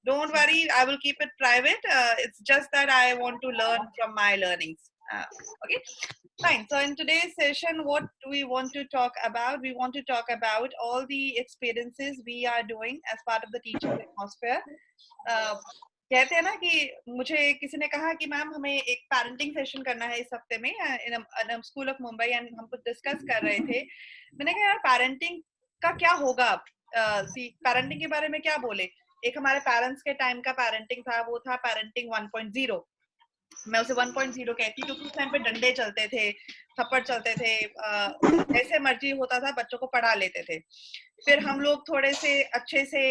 Don't worry, I will keep it private. It's just that I want to learn from my learnings. Okay, fine. So in today's session, what we want to talk about? We want to talk about all the experiences we are doing as part of the teaching atmosphere. कहते हैं ना कि मुझे किसी ने कहा कि ma'am हमें एक पैरेंटिंग सेशन करना है इस हफ्ते में in school of Mumbai and हम कुछ डिस्कस कर रहे थे. मैंने कहा यार पैरेंटिंग का क्या होगा, पैरेंटिंग के बारे में क्या बोले. एक हमारे पेरेंट्स के टाइम का पैरेंटिंग था, वो था पैरेंटिंग 1.0. मैं उसे 1.0 कहती क्योंकि उस टाइम पे डंडे चलते थे, थप्पड़ चलते थे, जैसे मर्जी होता था बच्चों को पढ़ा लेते थे. फिर हम लोग थोड़े से अच्छे से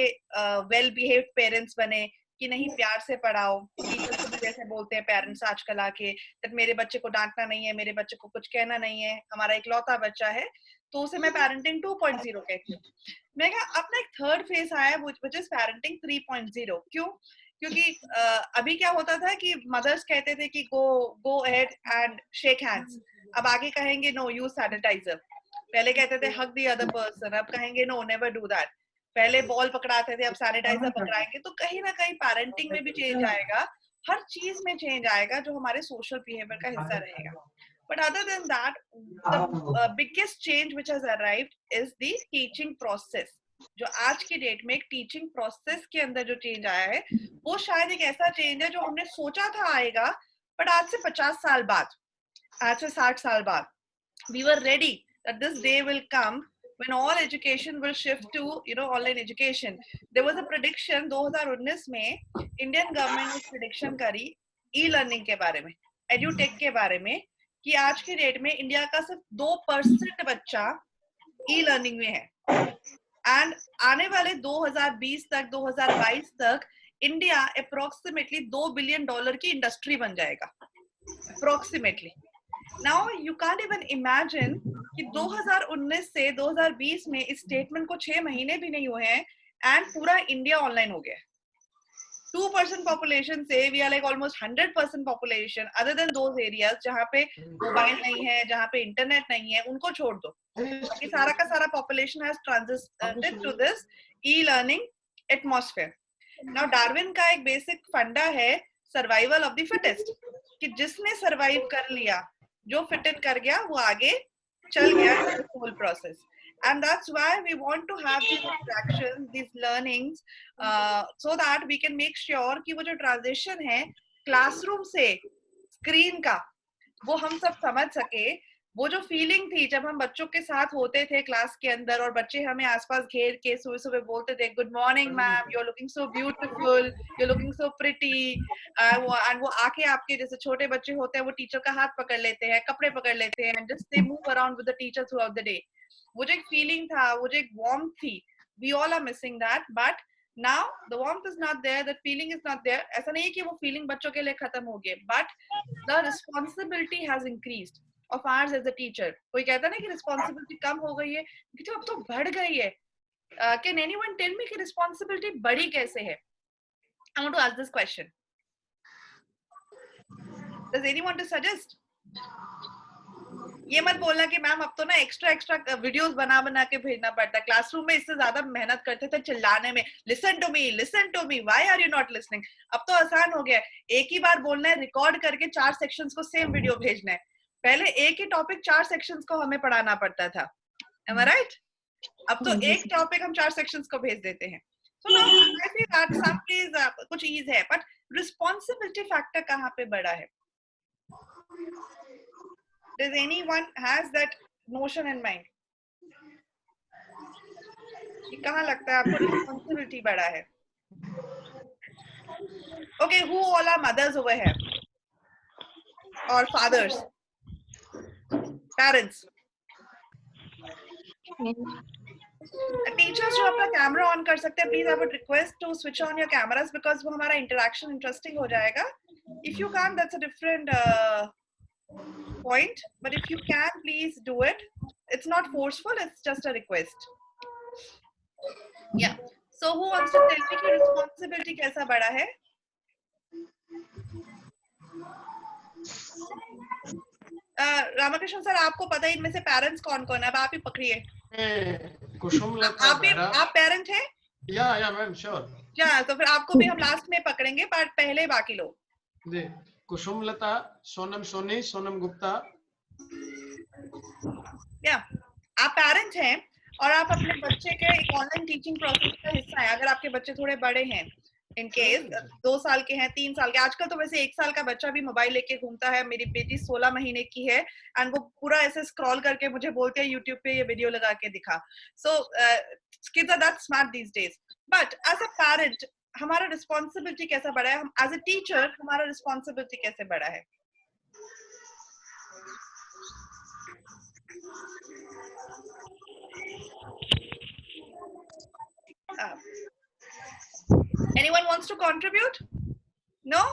वेल बिहेव्ड पेरेंट्स बने कि नहीं प्यार से पढ़ाओ. टीचर्स को भी जैसे बोलते हैं पेरेंट्स आजकल आके, कि मेरे बच्चे को डांटना नहीं है, मेरे बच्चे को कुछ कहना नहीं है, हमारा इकलौता बच्चा है. तो उसे मैं पैरेंटिंग 2.0 कहती हूँ. मैं कहा अपना एक थर्ड फेज आया व्हिच इज पैरेंटिंग 3.0. क्यों? क्योंकि अभी क्या होता था कि मदर्स कहते थे कि go ahead and shake hands. अब आगे कहेंगे नो यूज सैनिटाइजर. पहले कहते थे हग द अदर पर्सन, अब कहेंगे नो नेवर डू दैट. पहले बॉल पकड़ाते थे, अब सैनिटाइजर पकड़ाएंगे. तो कहीं ना कहीं पैरेंटिंग में भी चेंज आएगा, हर चीज में चेंज आएगा जो हमारे सोशल बिहेवियर का हिस्सा रहेगा. But other than that, the biggest change which has arrived is the teaching process. जो आज की डेट में एक टीचिंग प्रोसेस के अंदर जो चेंज आया है, वो शायद एक ऐसा चेंज है जो हमने सोचा था आएगा, बट आज से 50 साल बाद, आज से 60 साल बाद, we were ready that this day will come when all education will shift to online education. There was a prediction 2019 में इंडियन गवर्नमेंट ने प्रेडिक्शन करी ई लर्निंग के बारे में, एड्यूटेक के बारे में, कि आज की डेट में इंडिया का सिर्फ 2% बच्चा ई लर्निंग में है. एंड आने वाले 2020 तक 2022 तक इंडिया अप्रोक्सीमेटली $2 बिलियन की इंडस्ट्री बन जाएगा, approximately. Now you can't even imagine कि 2019 से 2020 में इस स्टेटमेंट को 6 महीने भी नहीं हुए हैं एंड पूरा इंडिया ऑनलाइन हो गया. 2% पॉपुलेशन से we are like almost 100% population, other than those areas जहाँ पे मोबाइल नहीं है, जहाँ पे इंटरनेट नहीं है, उनको छोड़ दो. कि सारा का सारा population has transited to this e learning atmosphere. Now Darwin का एक बेसिक फंडा है सर्वाइवल ऑफ द फिटेस्ट, कि जिसने सर्वाइव कर लिया, जो फिट इन कर गया, वो आगे चल गया whole process. And that's why we want to have these interactions, these learnings, so that we can make sure कि वो जो transition है classroom से screen का, वो हम सब समझ सके. वो जो फीलिंग थी जब हम बच्चों के साथ होते थे क्लास के अंदर और बच्चे हमें आसपास घेर के सुबह सुबह बोलते थे good morning ma'am, you are looking so beautiful, you are looking so pretty, and वो आके आपके जैसे छोटे बच्चे होते हैं वो टीचर का हाथ पकड़ लेते हैं, कपड़े पकड़ लेते हैं, and just they move around with the teacher through out the day. वो जो एक फीलिंग था, वो जो एक वार्मथ थी, we all are missing that. But now the warmth is not there, that feeling is not there. ऐसा नहीं है कि वो feeling बच्चों के लिए खत्म हो गए, but the responsibility has increased of ours as a teacher. कोई कहता ना कि responsibility कम हो गई है, कि अब तो बढ़ गई है. Can anyone tell me कि responsibility बढ़ी कैसे है? I want to ask this question. Does anyone to suggest? ये मत बोलना कि मैम अब तो ना एक्स्ट्रा वीडियोस बना के भेजना पड़ता है. क्लासरूम में इससे ज्यादा मेहनत करते थे चिल्लाने में, listen to me, why are you not listening. अब तो आसान हो गया, एक ही बार बोलना है, रिकॉर्ड करके 4 सेक्शंस को सेम वीडियो भेजना है. पहले एक ही टॉपिक 4 सेक्शंस को हमें पढ़ाना पड़ता था. Am I right? अब तो एक टॉपिक हम 4 सेक्शंस को भेज देते हैं. So now I feel that some days कुछ ease है, but responsibility factor कहाँ पे बड़ा है? Does anyone has that notion in mind? कि कहाँ लगता है आपको responsibility बड़ा है? Okay, who all are mothers over here? Or fathers? Parents? Teachers जो अपना कैमरा ऑन कर सकते हैं, please I would request to switch on your cameras, because वो हमारा इंटरेक्शन इंटरेस्टिंग हो जाएगा. If you can that's a different point, but if you can please do it. It's not forceful, it's just a request. Yeah, so who wants to tell me कि responsibility कैसा बड़ा है? Ramakrishna sir, आपको पता है इनमें से पेरेंट्स कौन कौन है? अब आप ही पकड़िए. कुसुम आप पेरेंट हैं? Yeah, ma'am, sure. क्या तो फिर आपको भी हम लास्ट में पकड़ेंगे, बट पहले बाकी लोग जी। कुसुमलता, सोनम सोनी, सोनम गुप्ता। या आप पेरेंट्स हैं और आप अपने बच्चे के एक ऑनलाइन टीचिंग प्रोसेस का हिस्सा है। अगर आपके बच्चे थोड़े बड़े हैं, इन केस 2 साल के हैं, 3 साल के, आजकल तो वैसे 1 साल का बच्चा भी मोबाइल लेके घूमता है। मेरी बेटी 16 महीने की है एंड वो पूरा ऐसे स्क्रॉल करके मुझे बोलते हैं यूट्यूब पे ये वीडियो लगा के दिखा। So kids are that smart these days. But as a parent हमारा रिस्पॉन्सिबिलिटी कैसा बढ़ा है, हम एज अ टीचर हमारा रिस्पॉन्सिबिलिटी कैसे बढ़ा है? Anyone wants to contribute? No?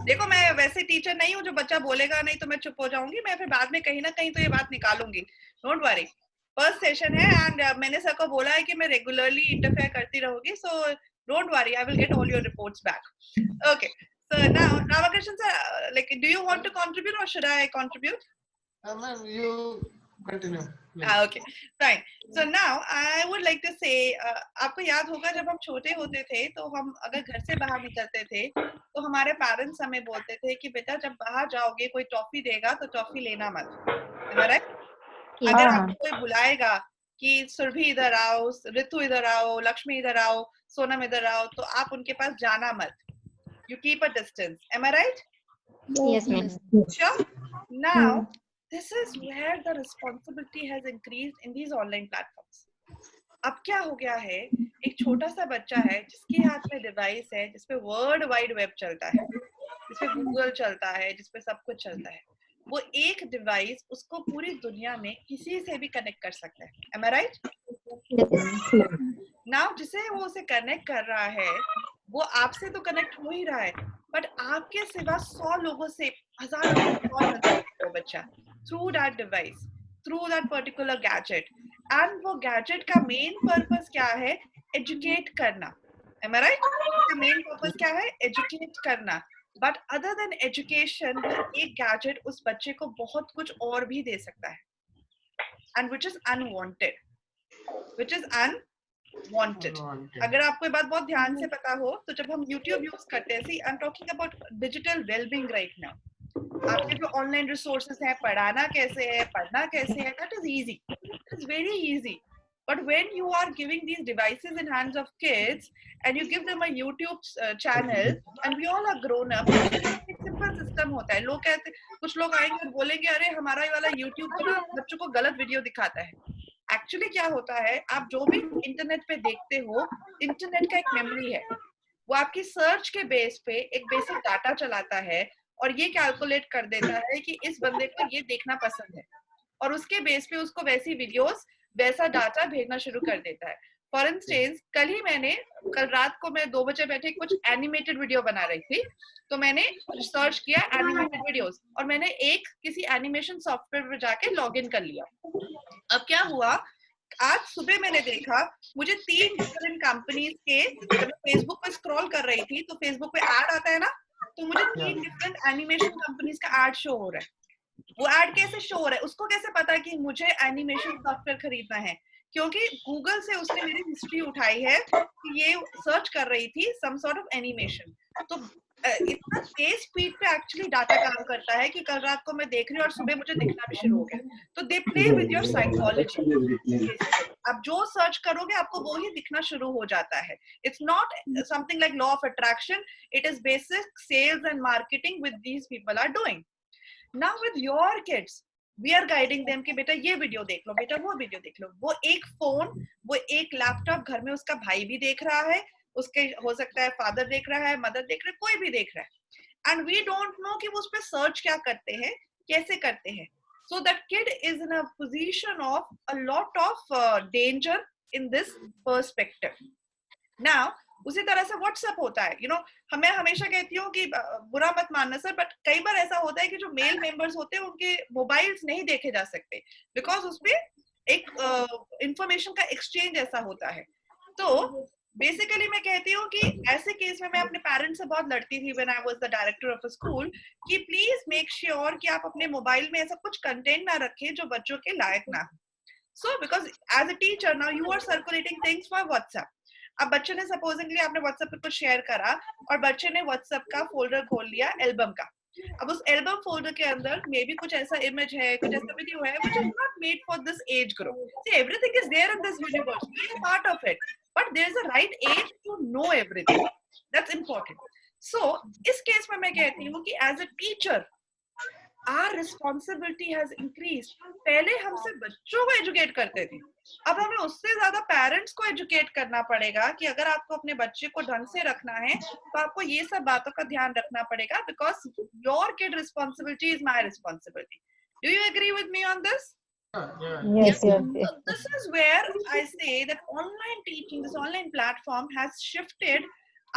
देखो मैं वैसे टीचर नहीं हूँ जो बच्चा बोलेगा नहीं तो मैं चुप हो जाऊंगी, मैं फिर बाद में कहीं ना कहीं तो ये बात निकालूंगी। डोंट वरी, फर्स्ट सेशन है एंड मैंने सर को बोला है कि मैं रेगुलरली इंटरफेयर करती रहूंगी, so don't worry, I will get all your reports back. Okay, so now Ramakrishnan sir, like do you want to contribute or should I contribute? Ma'am, you continue. Okay, fine. So now I would like to say, आपको याद होगा जब हम छोटे होते थे तो हम अगर घर से बाहर निकलते थे तो हमारे पेरेंट्स हमें बोलते थे कि बेटा जब बाहर जाओगे कोई टॉफी देगा तो टॉफी लेना मत, राइट? अगर आपको कोई बुलाएगा कि सुरभि इधर आओ, ऋतु इधर आओ, लक्ष्मी इधर आओ, सोनम इधर आओ, तो आप उनके पास जाना मत. You keep a distance. Am I right? Yes, ma'am. Sure. Now, this is where the responsibility has increased in these online platforms. अब क्या हो गया है, एक छोटा सा बच्चा है जिसके हाथ में डिवाइस है जिसपे वर्ल्ड वाइड वेब चलता है, जिसपे गूगल चलता है, जिसपे सब कुछ चलता है, वो एक डिवाइस उसको पूरी दुनिया में किसी से भी कनेक्ट कर सकता है. Am I right? Now, जिसे वो उसे कनेक्ट कर रहा है वो आपसे तो कनेक्ट हो ही रहा है, बट आपके सिवा 100 लोगों से, 1000 लोगों से कॉल मिलता है वो बच्चा through that device, through that particular gadget. And वो गैजेट का मेन पर्पस क्या है? एजुकेट करना. Am I right? उसका मेन पर्पस क्या है? एजुकेट करना. बट अदर देन एजुकेशन वो एक गैजेट उस बच्चे को बहुत कुछ और भी दे सकता है, and which is unwanted, which is unwanted. अगर आपको ये बात बहुत ध्यान से पता हो तो जब हम YouTube यूज करते हैं, see I am talking about digital wellbeing right now. आपके जो ऑनलाइन रिसोर्सेस हैं, पढ़ाना कैसे है, पढ़ना कैसे है, that is easy, it's very easy. But when you are giving these devices in hands of kids and you give them a YouTube channel and we all are grown up, एक simple system होता है. लोग कहते, कुछ लोग आएंगे और बोलेंगे अरे हमारा ये वाला YouTube तो ना बच्चों को गलत वीडियो दिखाता है. एक्चुअली क्या होता है, आप जो भी इंटरनेट पे देखते हो, इंटरनेट का एक मेमोरी है, वो आपकी सर्च के बेस पे एक बेसिक डाटा चलाता है और ये कैलकुलेट कर देता है कि इस बंदे को ये देखना पसंद है, और उसके बेस पे उसको वैसी वीडियोस, वैसा डाटा भेजना शुरू कर देता है. फॉर इंस्टेंस कल रात को मैं 2 बजे बैठे कुछ एनिमेटेड वीडियो बना रही थी, तो मैंने रिसर्च किया एनिमेटेड वीडियोस और मैंने एक किसी एनिमेशन सॉफ्टवेयर पे जाके लॉग इन कर लिया. अब क्या हुआ, आज सुबह मैंने देखा मुझे 3 डिफरेंट कंपनीज के, जब मैं फेसबुक पे स्क्रॉल कर रही थी तो फेसबुक पे ऐड आता है ना, तो मुझे 3 डिफरेंट एनिमेशन कंपनीज का ऐड शो हो रहा है. वो ऐड कैसे शो हो रहा है, उसको कैसे पता कि मुझे एनिमेशन सॉफ्टवेयर खरीदना है? क्योंकि गूगल से उसने मेरी हिस्ट्री उठाई है कि ये सर्च कर रही थी सम सॉर्ट ऑफ एनिमेशन. तो इतना तेज स्पीड पे एक्चुअली डाटा काम करता है कि कल रात को मैं देख रही हूँ और सुबह मुझे दिखना भी शुरू हो गया. तो they play with your psychology. आप जो सर्च करोगे आपको वो ही दिखना शुरू हो जाता है. It's not something like law of attraction, it is basic sales and marketing with these people are doing. Now with your kids, we are guiding them कि बेटा ये वीडियो देख लो, बेटा वो वीडियो देख लो. वो एक फोन, वो एक लैपटॉप घर में उसका भाई भी देख रहा है, उसके हो सकता है फादर देख रहा है, मदर देख रहा है, कोई भी देख रहा है. एंड वी डोंट नो कि वो उस पर सर्च क्या करते हैं, कैसे करते हैं. So that kid is in a position of a lot of danger in this perspective. Now उसी तरह से व्हाट्सएप होता है, मैं हमेशा कहती हूँ कि बुरा मत मानना सर, बट कई बार ऐसा होता है कि जो मेल मेंबर्स होते हैं उनके मोबाइल्स नहीं देखे जा सकते बिकॉज उसपे एक इंफॉर्मेशन का एक्सचेंज ऐसा होता है. तो बेसिकली मैं कहती हूँ कि ऐसे केस में मैं अपने पेरेंट्स से बहुत लड़ती थी when I was the director of a school कि प्लीज मेक श्योर कि आप अपने मोबाइल में ऐसा कुछ कंटेंट ना रखें जो बच्चों के लायक ना हो. So because as a teacher now you are circulating things for WhatsApp. अब बच्चे ने सपोजिंगली आपने व्हाट्सएप पे कुछ शेयर करा और बच्चे ने व्हाट्सएप का फोल्डर खोल लिया एल्बम का. अब उस एल्बम फोल्डर के अंदर मे बी कुछ ऐसा इमेज है, कुछ ऐसा वीडियो है which is not made for this age group. See, everything is there in this universe. We are part of it. But there is a right age to know everything. That's important. So, इस case में मैं कहती हूँ कि as a teacher, our responsibility has increased. पहले हम सिर्फ बच्चों को एजुकेट करते थे, अब हमें उससे ज्यादा पेरेंट्स को एजुकेट करना पड़ेगा कि अगर आपको अपने बच्चे को ढंग से रखना है तो आपको ये सब बातों का ध्यान रखना पड़ेगा, because your kid responsibility is my responsibility. Do you agree with me on this? Yes, yes, So yes. this is where I say that online teaching, this online platform has shifted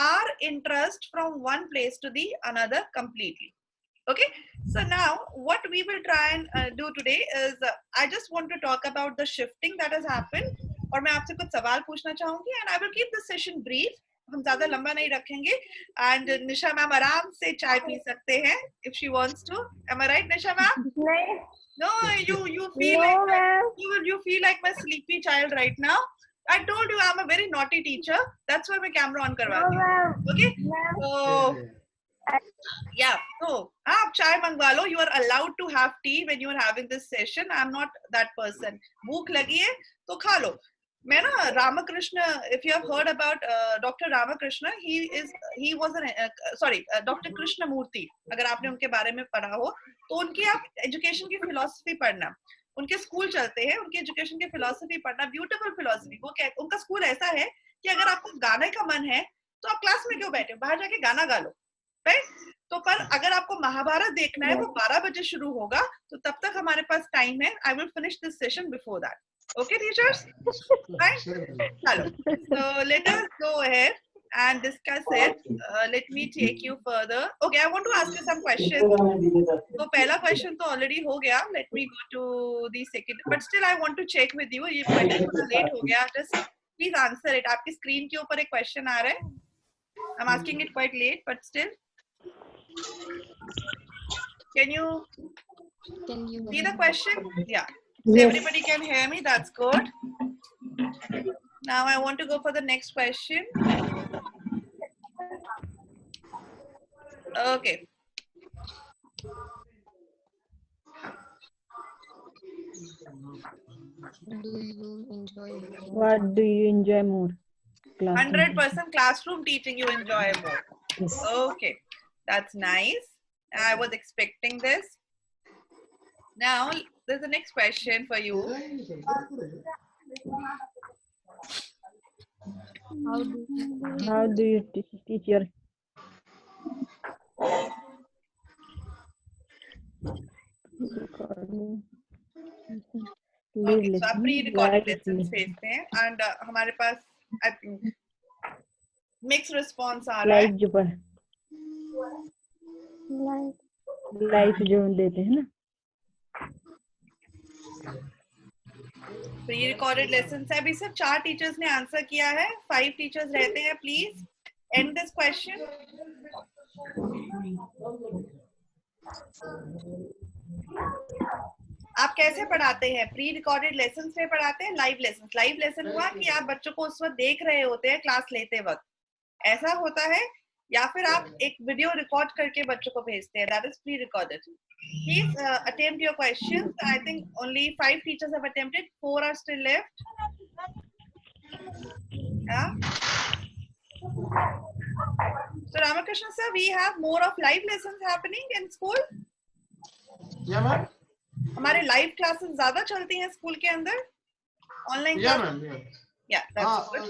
our interest from one place to the another completely. Okay, so now what we will try and do today is I just want to talk about the shifting that has happened और मैं आपसे कुछ सवाल पूछना चाहूंगी and I will keep this session brief. हम ज्यादा लंबा नहीं रखेंगे and निशा मैम आराम से चाय पी सकते हैं if she wants to. Am I right, Nisha ma'am? नहीं, No, you feel no, like ma'am. you feel like my sleepy child right now. I told you I'm a very naughty teacher. That's why मैं camera on No, करवाती हूँ. ma'am. Okay, Ma'am. so yeah, so आप चाय मंगवा लो. You are allowed to have tea when you are having this session. I'm not that person. भूख लगी है तो खा लो. मैं ना Ramakrishna, if you have heard about Dr. Ramakrishna, he was an Dr. Krishnamurti. अगर आपने उनके बारे में पढ़ा हो तो उनकी आप एजुकेशन की फिलॉसफी पढ़ना. उनके स्कूल चलते हैं, उनकी एजुकेशन की फिलॉसफी पढ़ना, ब्यूटीफुल फिलॉसफी. वो क्या, उनका स्कूल ऐसा है कि अगर आपको गाने का मन है तो आप क्लास में क्यों बैठे, बाहर जाके गाना गा लो, राइट? तो पर अगर आपको महाभारत देखना है, वो 12 बजे शुरू होगा, तो तब तक हमारे पास टाइम है. I will finish this session before that. Okay, teachers? Right? Hello. So let us go ahead and discuss it. Let me take you further. Okay, I want to ask you some questions. So पहला question तो already हो गया. Let me go to the second. But still I want to check with you. ये question थोड़ा late हो गया. Just please answer it. आपकी screen के ऊपर एक question आ रहा है. I'm asking it quite late, but still. Can you see the question? Yeah. So everybody can hear me. That's good. Now I want to go for the next question. Okay. What do you enjoy more? Classroom 100% classroom teaching you enjoy more. teaching. Yes. Okay. That's nice. I was expecting this. Now there's the next question for you. How do you teach your recording? Leave Okay, so आप lesson, pre-recorded live lessons lesson. भेजते हैं and हमारे पास I think mixed response आ रहा है. Live जो पढ़ live जो देते हैं ना, प्री-रिकॉर्डेड लेसन से अभी सिर्फ 4 टीचर्स ने आंसर किया है. 5 टीचर्स रहते हैं. Please and this question. आप कैसे पढ़ाते हैं? प्री रिकॉर्डेड लेसन में पढ़ाते हैं लाइव लेसन? लाइव लेसन हुआ कि आप बच्चों को उस वक्त देख रहे होते हैं क्लास लेते वक्त, ऐसा होता है, या फिर आप एक वीडियो रिकॉर्ड करके बच्चों को भेजते हैं? That is pre recorded. Please attempt your questions. I think only 5 teachers have attempted. 4 are still left. Yeah. So Ramakrishna sir, we have more of live lessons happening in school. Yeah, ma'am. हमारे live classes ज़्यादा चलती हैं school के अंदर. Online Yeah, class. ma'am. Yeah. Yeah, that's good.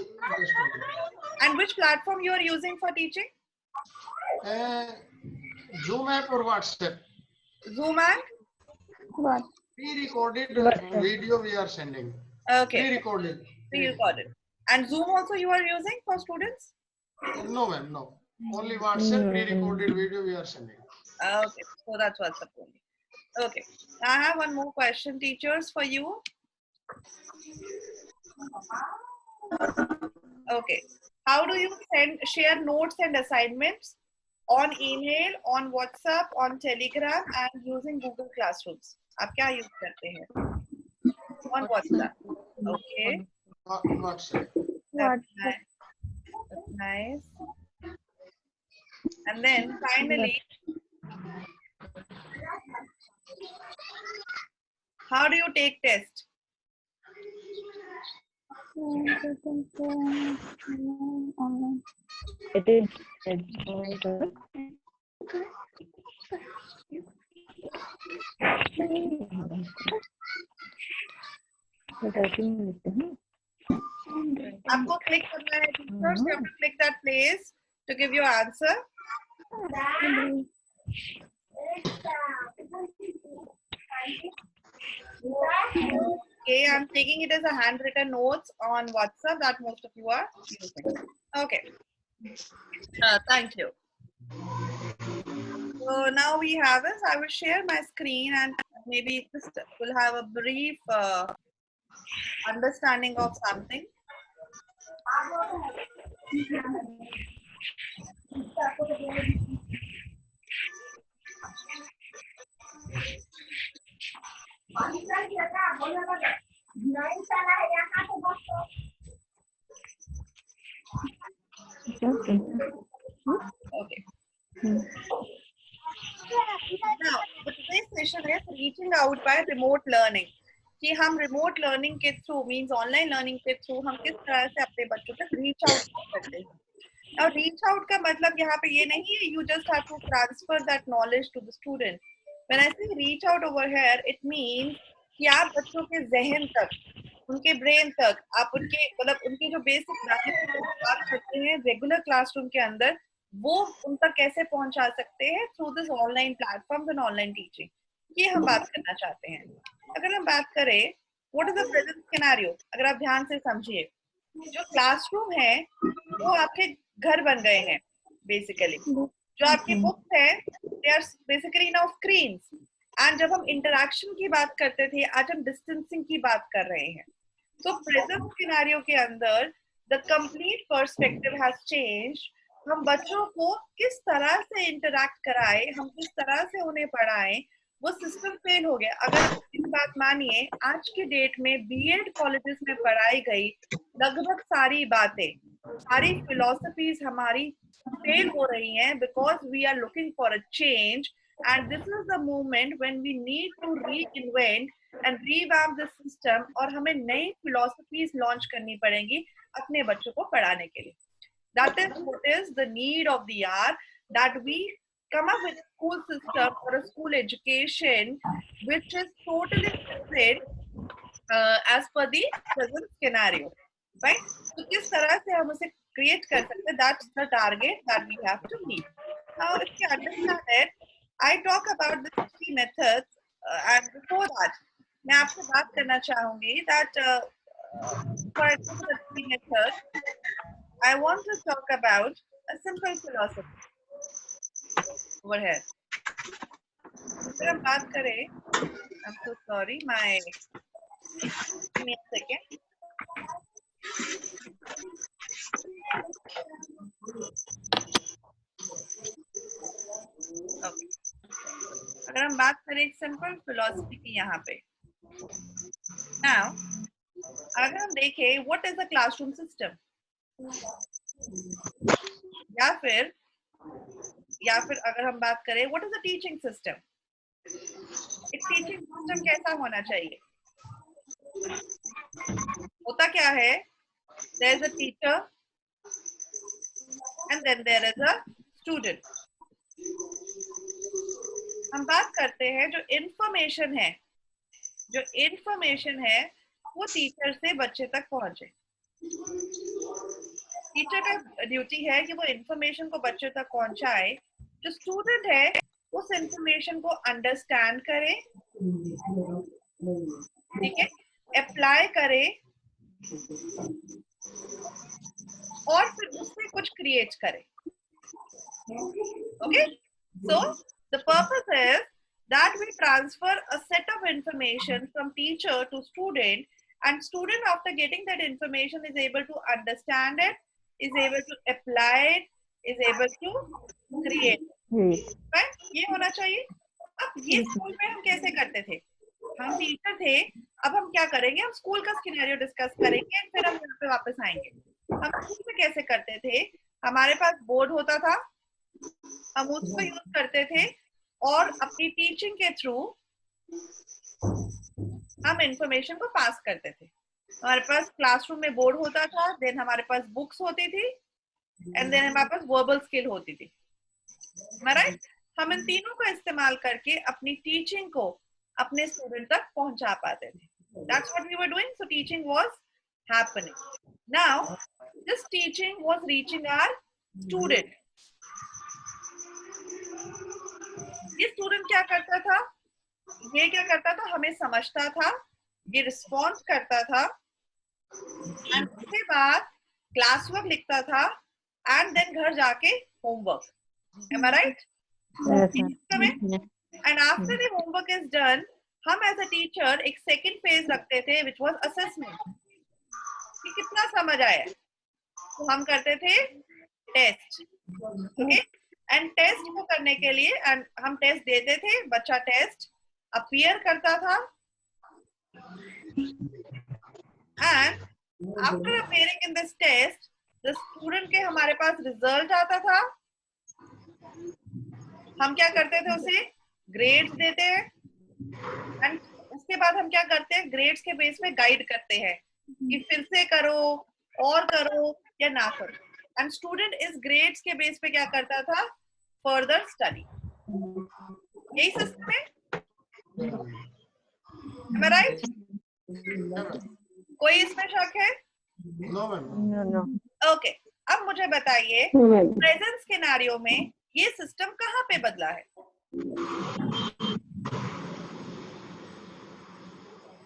And which platform you are using for teaching? Zoom app or WhatsApp? Zoom and? what? Pre-recorded WhatsApp. video we are sending. Okay. Pre-recorded. Pre-recorded. And Zoom also you are using for students? No, ma'am. No. Only WhatsApp No. pre-recorded video we are sending. Okay, so that's WhatsApp only. Okay, I have one more question, teachers, for you. Okay, how do you share notes and assignments on email, on WhatsApp, on Telegram, and using Google Classrooms? आप क्या use करते हैं? On WhatsApp. Okay. WhatsApp. That's nice. Nice. And then finally, how do you take test? It is आपको click करना है teachers, you have to click that place to give your answer. Okay, I'm taking it as a handwritten notes on WhatsApp that most of you are using. Okay. Thank you. So now we have this. I will share my screen and maybe just we'll have a brief understanding of something. Okay. Now, the today's session is reaching out by remote learning. कि हम remote learning के through means online learning के through हम किस तरह से अपने बच्चों तक reach out कर सकते हैं. और reach out का मतलब यहाँ पे ये नहीं है you just have to transfer that knowledge to the student. When I say reach out over here, it means कि आप बच्चों के जहन तक, उनके ब्रेन तक, आप उनके मतलब उनके जो बेसिक बात करते हैं रेगुलर क्लासरूम के अंदर, वो उन तक कैसे पहुंचा सकते हैं through this online platform and online teaching. ये हम बात करना चाहते हैं. अगर हम बात करें what is the present scenario, अगर आप ध्यान से समझिए, जो क्लासरूम है वो आपके घर बन गए हैं बेसिकली. जो आपकी बुक्स है they are basically now screens. And जब हम इंटरेक्शन की बात करते थे, आज हम डिस्टेंसिंग की बात कर रहे हैं. तो प्रेजेंट सिनेरियो के अंदर the complete perspective has changed. हम बच्चों को किस तरह से इंटरैक्ट कराए, हम किस तरह से उन्हें पढ़ाएं, वो सिस्टम फेल हो गया. अगर इस बात मानिए, आज की डेट में बीएड कॉलेजेस में पढ़ाई गई लगभग सारी बातें, सारी फिलोसफीज हमारी फेल हो रही हैं because we are looking for a change. And this is the moment when we need to reinvent and revamp the system. और हमें नई फिलोसफीज लॉन्च करनी पड़ेंगी अपने बच्चों को पढ़ाने के लिए. That is what is the need of the hour, that we come up with a school system or a school education which is totally different as per the present scenario, right? So किस तरह से हम उसे create कर सकते हैं, that's the target that we have to meet. Now if you understand it, I talk about the 3 methods and before that मैं आपसे बात करना चाहूंगी that for the 3 methods I want to talk about a simple philosophy over here. अगर हम बात करें, I'm so sorry, give me a second. Okay. अगर हम बात करें एक सिंपल फिलोसफी की यहाँ पे, now अगर हम देखें what is a classroom system, या फिर अगर हम बात करें what is a teaching system. एक टीचिंग सिस्टम कैसा होना चाहिए? होता क्या है, there is a teacher and then there is a student. हम बात करते हैं जो इन्फॉर्मेशन है वो टीचर से बच्चे तक पहुंचे. टीचर का ड्यूटी है कि वो इंफॉर्मेशन को बच्चों तक पहुंचाए. जो स्टूडेंट है उस इंफॉर्मेशन को अंडरस्टैंड करे, ठीक है, अप्लाई करे और फिर उससे कुछ क्रिएट करे. Okay, so the purpose is that we transfer a set of information from teacher to student, and student after getting that information is able to understand it, is able to apply it, is able to create, right? ये होना चाहिए. अब ये school में हम कैसे करते थे, हम टीचर थे, अब हम क्या करेंगे, हम स्कूल का सिनेरियो डिस्कस करेंगे, फिर हम यहाँ पे वापस आएंगे. हम स्कूल में कैसे करते थे, हमारे पास बोर्ड होता था, हम उसको यूज करते थे और अपनी टीचिंग के थ्रू हम इंफॉर्मेशन को पास करते थे। हमारे पास क्लासरूम में बोर्ड होता था, देन हमारे पास बुक्स होती थी, एंड देन हमारे पास वर्बल स्किल होती थी, राइट। हम इन तीनों को इस्तेमाल करके अपनी टीचिंग को अपने स्टूडेंट तक पहुंचा पाते थे। That's what we were doing. So teaching was happening. Now, this teaching was reaching our student. ये स्टूडेंट क्या करता था, ये क्या करता था, हमें समझता था, ये रिस्पॉन्स करता था, एंड उसके बाद क्लास वर्क लिखता था, एंड देन घर जाके homework. Am I right? Yes, ma'am. And after the homework is done, हम एज अ टीचर एक सेकंड फेज रखते थे, विच वाज असेसमेंट, कि कितना समझ आया। तो हम करते थे टेस्ट, ओके, एंड टेस्ट को करने के लिए एंड हम टेस्ट देते थे, बच्चा टेस्ट अपीयर करता था, and after appearing in this test the student के हमारे पास रिजल्ट आता था। हम क्या करते थे, उसे ग्रेड्स देते हैं, एंड उसके बाद हम क्या करते हैं, ग्रेड्स के बेस पे गाइड करते हैं कि फिर से करो और करो या ना करो, एंड स्टूडेंट इस ग्रेड्स के बेस पे क्या करता था, फर्दर स्टडी। यही सिस्टम है, am I right? कोई इसमें शक है? No, ma'am. No. ओके, अब मुझे बताइए No, ma'am. प्रेजेंट सिनेरियो में ये सिस्टम कहाँ पे बदला है,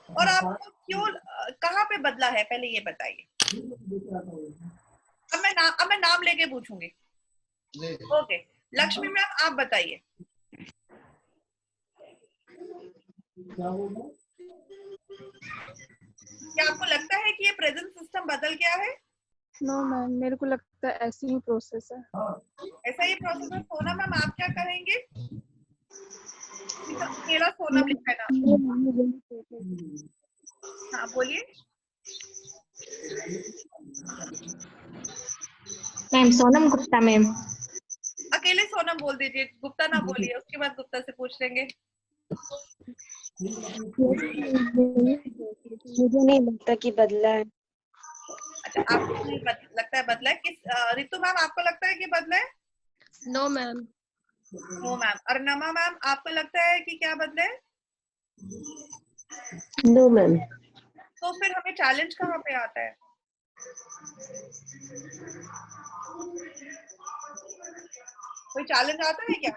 और आपको क्यों, कहाँ पे बदला है, पहले ये बताइए। अब मैं नाम लेके पूछूंगी। ओके, लक्ष्मी मैम आप बताइए। क्या आपको लगता है कि ये प्रेजेंट सिस्टम बदल गया है? नो मैम, मेरे को लगता है ऐसे ही प्रोसेस है। ऐसा ही प्रोसेस है। सोनम मैम आप क्या कहेंगे? अकेला सोनम लिखा है ना, हाँ बोलिए। Ma'am Sonam Gupta ma'am. अकेले सोनम बोल दीजिए, गुप्ता ना बोलिए, उसके बाद गुप्ता से पूछ लेंगे। मुझे नहीं लगता कि बदला है। अच्छा, आपको नहीं लगता है बदला है? किस रितु मैम आपको लगता है कि बदला है? No ma'am. No ma'am. और नमा मैम आपको लगता है कि क्या बदला है? No, ma'am. तो फिर हमें चैलेंज कहाँ पे आता है? कोई चैलेंज आता है क्या?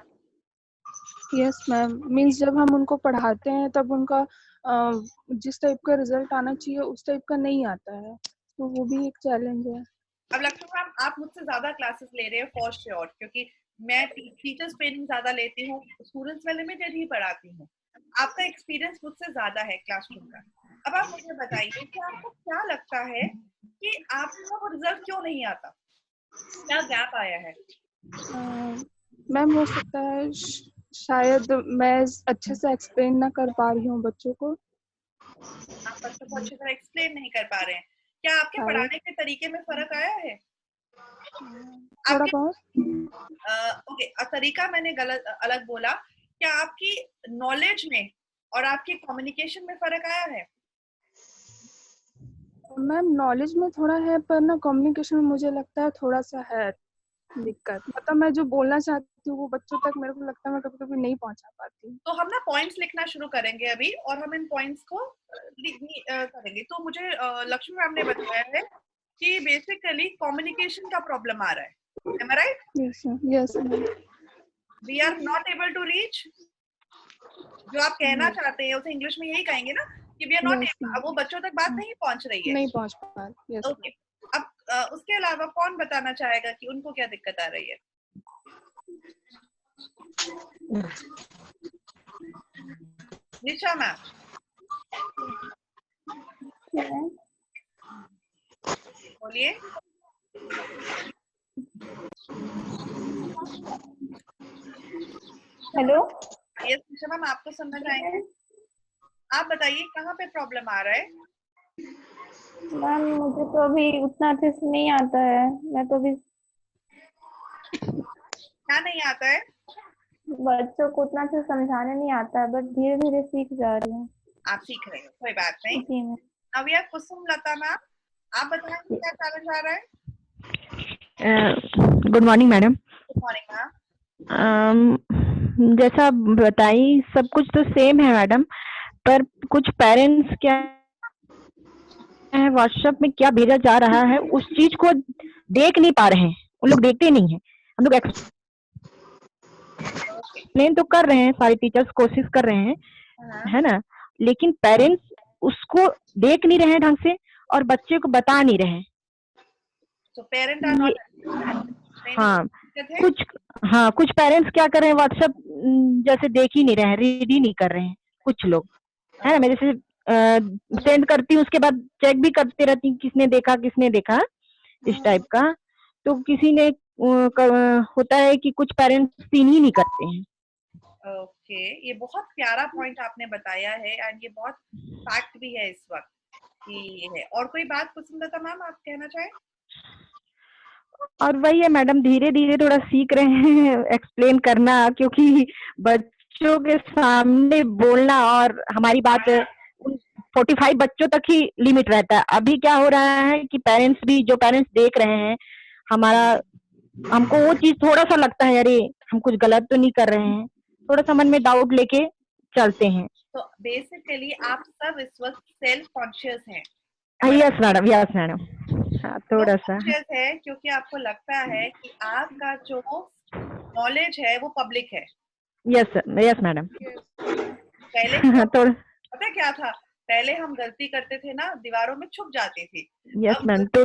यस मैम, मींस जब हम उनको पढ़ाते हैं तब उनका जिस टाइप का रिजल्ट आना चाहिए उस टाइप का नहीं आता है, तो वो भी एक चैलेंज है। अब लक्ष्मी मैम आप मुझसे ज्यादा क्लासेस ले रहे हैं फॉर श्योर, क्योंकि मैं टीचर्स ट्रेनिंग ज्यादा लेती हूँ, स्टूडेंट्स में लिमिटेड ही पढ़ाती हूँ। आपका एक्सपीरियंस मुझसे ज्यादा है क्लासरूम का। अब आप मुझे बताइए कि आपको क्या लगता है कि आपका वो रिजल्ट क्यों नहीं आता, क्या गैप आया है? मैम हो सकता है शायद मैं अच्छे से एक्सप्लेन ना कर पा रही हूँ बच्चों को। आप बच्चों को अच्छी तरह एक्सप्लेन नहीं कर पा रहे हैं। क्या आपके पढ़ाने के तरीके में फर्क आया है? थोड़ा बहुत। ओके, तरीका मैंने गलत अलग बोला। क्या आपकी नॉलेज में और आपकी कम्युनिकेशन में फर्क आया है? मैम नॉलेज में थोड़ा है, पर ना कम्युनिकेशन में मुझे लगता है थोड़ा सा है दिक्कत। मतलब मैं जो बोलना चाहती हूँ वो बच्चों तक मेरे को लगता है मैं कभी कभी नहीं पहुंचा पाती हूँ। तो हम ना पॉइंट्स लिखना शुरू करेंगे अभी, और हम इन पॉइंट्स को करेंगे। तो मुझे लक्ष्मी मैम ने बताया है कि बेसिकली कम्युनिकेशन का प्रॉब्लम आ रहा है। Am I right? Yes yes ma'am. We are not able to reach, जो आप कहना चाहते हैं उसे इंग्लिश में यही कहेंगे ना कि we are not Yes, able, वो बच्चों तक बात नहीं पहुंच रही है। नहीं पहुंच पा रही। यस ओके, अब उसके अलावा कौन बताना चाहेगा कि उनको क्या दिक्कत आ रही है? निशा मैम बोलिए। हेलो, यस निशा मैम आपको समझ आएंगे। आप बताइए कहाँ पे प्रॉब्लम आ रहा है? मैम मुझे तो अभी उतना अच्छे से नहीं आता है, मैं तो अभी क्या नहीं आता है? बच्चों को उतना अच्छे से समझाने नहीं आता है, बट धीरे धीरे सीख जा रही हूँ। आप सीख रहे हो, कोई बात नहीं। जी मैम। नव्या कुसुम लता मैम, आप बताएंगे क्या चैलेंज आ रहा है? Good morning madam. Good morning ma'am. जैसा आप बताई सब कुछ तो सेम है मैडम, पर कुछ पेरेंट्स क्या है, व्हाट्सएप में क्या भेजा जा रहा है उस चीज को देख नहीं पा रहे हैं, उन लोग देखते नहीं है। हम लोग एक्सप्लेन तो कर रहे हैं, सारे टीचर्स कोशिश कर रहे हैं, है ना, लेकिन पेरेंट्स उसको देख नहीं रहे हैं ढंग से और बच्चे को बता नहीं रहे हैं। So parent are not हाँ कुछ पेरेंट्स क्या कर रहे हैं, व्हाट्सएप जैसे देख ही नहीं रहे हैं, रीड ही नहीं कर रहे हैं कुछ लोग, है ना। मैं जैसे सेंड करती हूँ उसके बाद चेक भी करते रहती हूँ किसने देखा इस टाइप का। तो किसी ने होता है कि कुछ पेरेंट्स सीन ही नहीं करते हैं। ओके, ये बहुत प्यारा पॉइंट आपने बताया है एंड ये बहुत फैक्ट भी है इस वक्त कि ये है। और कोई बात कुसुम लता मैम आप कहना चाहें? और वही है मैडम, धीरे धीरे थोड़ा सीख रहे हैं एक्सप्लेन करना, क्योंकि बच्चों के सामने बोलना और हमारी बात 45 बच्चों तक ही लिमिट रहता है। अभी क्या हो रहा है कि पेरेंट्स भी, जो पेरेंट्स देख रहे हैं हमारा, हमको वो चीज थोड़ा सा लगता है अरे हम कुछ गलत तो नहीं कर रहे हैं, थोड़ा सा मन में डाउट लेके चलते हैं। तो बेसिकली आप सब इस वक्त सेल्फ कॉन्शियस हैं? यस मैडम, यस मैडम, थोड़ा सा है क्योंकि आपको लगता है कि आपका जो नॉलेज है वो पब्लिक है। Yes madam. पहले तो पता क्या था, पहले हम गलती करते थे ना, दीवारों में छुप जाते थे। यस मैम, तो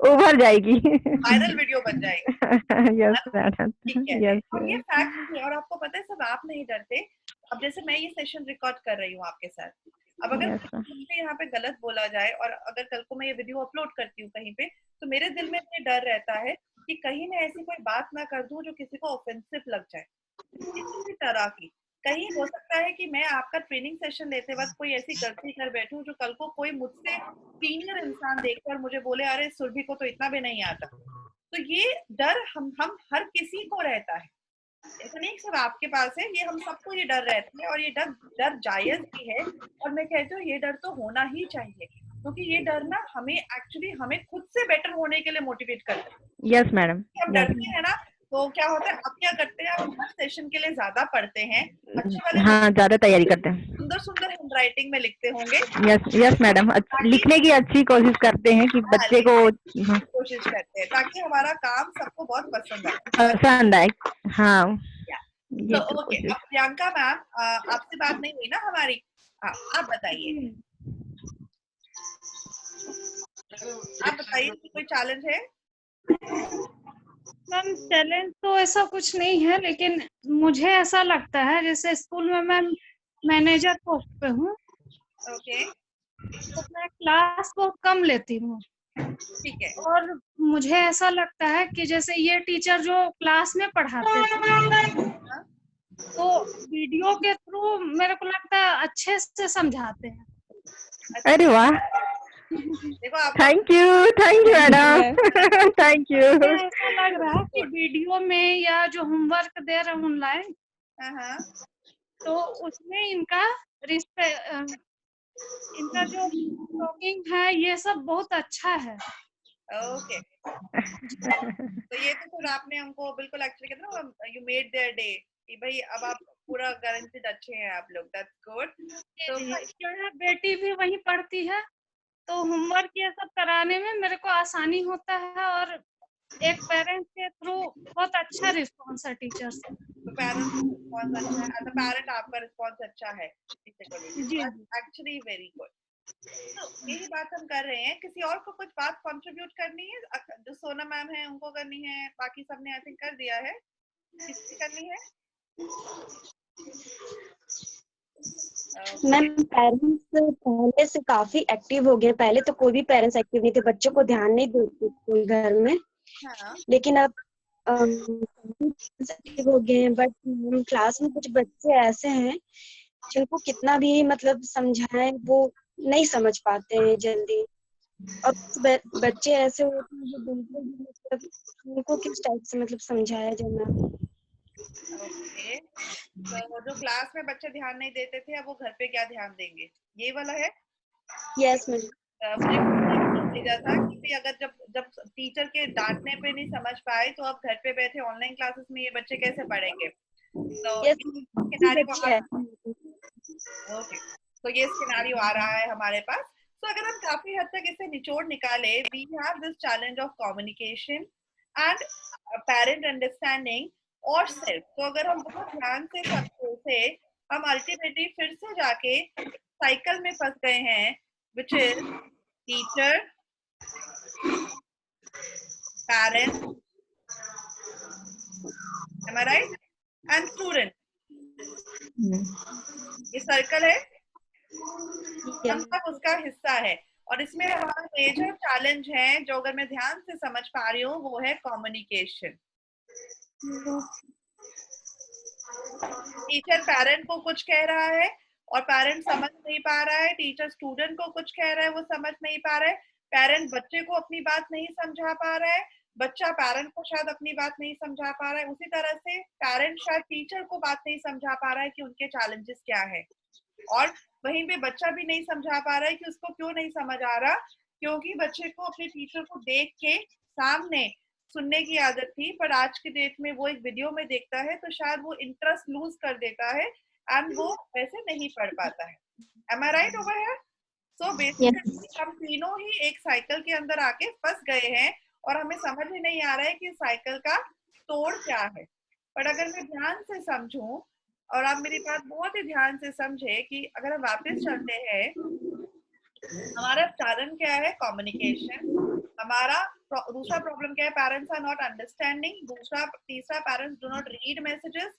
उभर जाएगी, वायरल वीडियो बन जाएगी। यस मैडम, ठीक है। यस। और ये फैक्ट है, और आपको पता है सब आप नहीं डरते। अब जैसे मैं ये सेशन रिकॉर्ड कर रही हूँ आपके साथ, अब अगर मुझे यहाँ पे गलत बोला जाए और अगर कल को मैं ये वीडियो अपलोड करती हूँ कहीं पे, तो मेरे दिल में ये डर रहता है कि कहीं मैं ऐसी कोई बात ना कर दूं जो किसी को ऑफेंसिव लग जाए, किसी भी तरह की। कहीं हो सकता है कि मैं आपका ट्रेनिंग सेशन लेते वक्त कोई ऐसी गलती कर बैठूं जो कल को कोई मुझसे सीनियर इंसान देखकर मुझे बोले अरे सुरभि को तो इतना भी नहीं आता। तो ये डर हम हर किसी को रहता है, ऐसा नहीं सिर्फ आपके पास है, ये हम सबको ये डर रहता है और ये डर जायज भी है। और मैं कहती हूँ ये डर तो होना ही चाहिए, क्योंकि ये डर ना हमें एक्चुअली हमें खुद से बेटर होने के लिए मोटिवेट करता है। Yes madam. हम डरते हैं ना, तो क्या होता है, अब क्या करते हैं, हम हर सेशन के लिए ज्यादा पढ़ते हैं, अच्छे वाले हाँ, ज्यादा तैयारी करते हैं, सुंदर सुंदर हैंडराइटिंग में लिखते होंगे। यस मैडम, लिखने की अच्छी कोशिश करते हैं कि बच्चे को कोशिश करते हैं ताकि हमारा काम सबको बहुत पसंद आए। हाँ तो ओके, अब प्रियंका मैम आपसे बात नहीं हुई ना हमारी, आप बताइए, कि कोई चैलेंज है? मैम चैलेंज तो ऐसा कुछ नहीं है, लेकिन मुझे ऐसा लगता है जैसे स्कूल में मैं मैनेजर पोस्ट पे हूँ, ओके, तो मैं क्लास बहुत कम लेती हूँ। ठीक है। और मुझे ऐसा लगता है कि जैसे ये टीचर जो क्लास में पढ़ाते थे तो वीडियो के थ्रू मेरे को लगता है अच्छे से समझाते हैं। अरे वाह, thank you madam, thank you. ऐसा लग रहा है कि वीडियो में या जो होमवर्क दे रहे हैं ऑनलाइन, तो उसमें इनका इनका जो टॉकिंग है ये सब बहुत अच्छा है। ओके तो ये तो फिर आपने हमको बिल्कुल एक्चुअली कहते ना, यू मेड देयर डे कि भाई अब आप पूरा गारंटीड अच्छे हैं आप लोग, दैट्स गुड। तो बेटी भी वहीं पढ़ती है, तो होमवर्क ये सब कराने में मेरे को आसानी होता है और एक पेरेंट्स के थ्रू बहुत अच्छा रिस्पांस है टीचर से। तो पेरेंट्स का रिस्पांस अच्छा है, एज अ पेरेंट आपका रिस्पांस अच्छा है एक्चुअली वेरी गुड। तो यही बात हम कर रहे हैं, किसी और को कुछ बात कंट्रीब्यूट करनी है? जो सोना मैम है उनको करनी है, बाकी सबने आई थिंक कर दिया है, किसकी करनी है? मैम पेरेंट्स पहले से काफी एक्टिव हो गए, पहले तो कोई भी पेरेंट्स एक्टिव नहीं थे, बच्चों को ध्यान नहीं देते कोई घर में। लेकिन अब एक्टिव हो गए हैं, बट क्लास में कुछ बच्चे ऐसे हैं जिनको कितना भी मतलब समझाएं वो नहीं समझ पाते हैं जल्दी। और बच्चे ऐसे होते हैं जो बिल्कुल भी मतलब उनको किस टाइप से मतलब समझाया जाए मैम? ओके, तो जो क्लास में बच्चे ध्यान नहीं देते थे, अब वो घर पे क्या ध्यान देंगे, ये वाला है? Yes ma'am. मुझे भेजा था कि अगर जब जब टीचर के डांटने पे नहीं समझ पाए तो अब घर पे बैठे ऑनलाइन क्लासेस में ये बच्चे कैसे पढ़ेंगे? तो यस सिनेरियो बच्चे है। ओके, तो ये सिनेरियो आ रहा है हमारे पास। तो अगर हम काफी हद तक इसे निचोड़ निकाले, we have this challenge of communication and parent understanding और सेल्फ। तो अगर हम बहुत ध्यान से समझे से, हम अल्टीमेटली फिर से जाके साइकिल में फंस गए हैं, which is teacher, parent, am I right? And student. ये सर्कल है, हम सब उसका हिस्सा है। और इसमें हमारा मेजर चैलेंज है, जो अगर मैं ध्यान से समझ पा रही हूँ, वो है कम्युनिकेशन। टीचर पेरेंट को कुछ कह रहा है और पेरेंट समझ नहीं पा रहा है, टीचर स्टूडेंट को कुछ कह रहा है, वो समझ नहीं पा रहा है, पेरेंट बच्चे को अपनी बात नहीं समझा पा रहा है, बच्चा पेरेंट को शायद अपनी बात नहीं समझा पा रहा है, उसी तरह से पेरेंट शायद टीचर को बात नहीं समझा पा रहा है कि उनके चैलेंजेस क्या है, और वहीं पे बच्चा भी नहीं समझा पा रहा है कि उसको क्यों नहीं समझ आ रहा, क्योंकि बच्चे को अपने टीचर को देख के सामने सुनने की आदत थी, पर आज की डेट में वो एक वीडियो में देखता है तो शायद वो इंटरेस्ट लूज कर देता है एंड वो वैसे नहीं पढ़ पाता है। Am I right over here? So basically हम तीनों ही एक साइकिल के अंदर आके फंस गए हैं और हमें समझ ही नहीं आ रहा है कि साइकिल का तोड़ क्या है। पर अगर मैं ध्यान से समझूं और आप मेरी बात बहुत ही ध्यान से समझे कि अगर हम वापस चलते हैं, हमारा चैलेंज क्या है? कम्युनिकेशन। हमारा दूसरा प्रॉब्लम क्या है? Parents are not understanding. तीसरा parents do not read messages.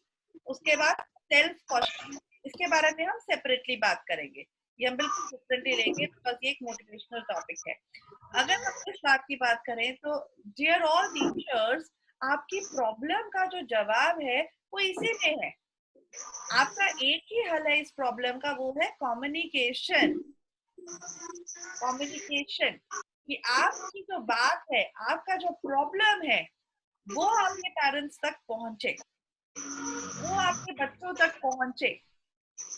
उसके बाद सेल्फ क्वेश्चन, इसके बारे में हम सेपरेटली बात करेंगे, ये हम बिल्कुल डिफरेंटली लेंगे बिकॉज ये एक मोटिवेशनल टॉपिक है। अगर हम इस बात की बात करें तो डियर ऑल टीचर्स, आपकी प्रॉब्लम का जो जवाब है वो इसी में है। आपका एक ही हल है इस प्रॉब्लम का, वो है कम्युनिकेशन। कम्युनिकेशन कि आपकी जो बात है, आपका जो प्रॉब्लम है, वो आपके पेरेंट्स तक पहुंचे, वो आपके बच्चों तक पहुंचे।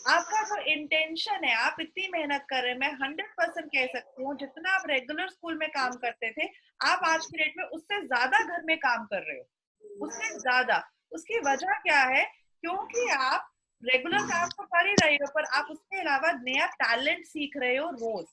आपका जो इंटेंशन है, आप इतनी मेहनत कर रहे हैं, मैं 100% कह सकती हूँ, जितना आप रेगुलर स्कूल में काम करते थे, आप आज की डेट में उससे ज्यादा घर में काम कर रहे हो, उससे ज्यादा। उसकी वजह क्या है? क्योंकि आप रेगुलर काम तो कर ही रहे हो, पर आप उसके अलावा नया टैलेंट सीख रहे हो रोज,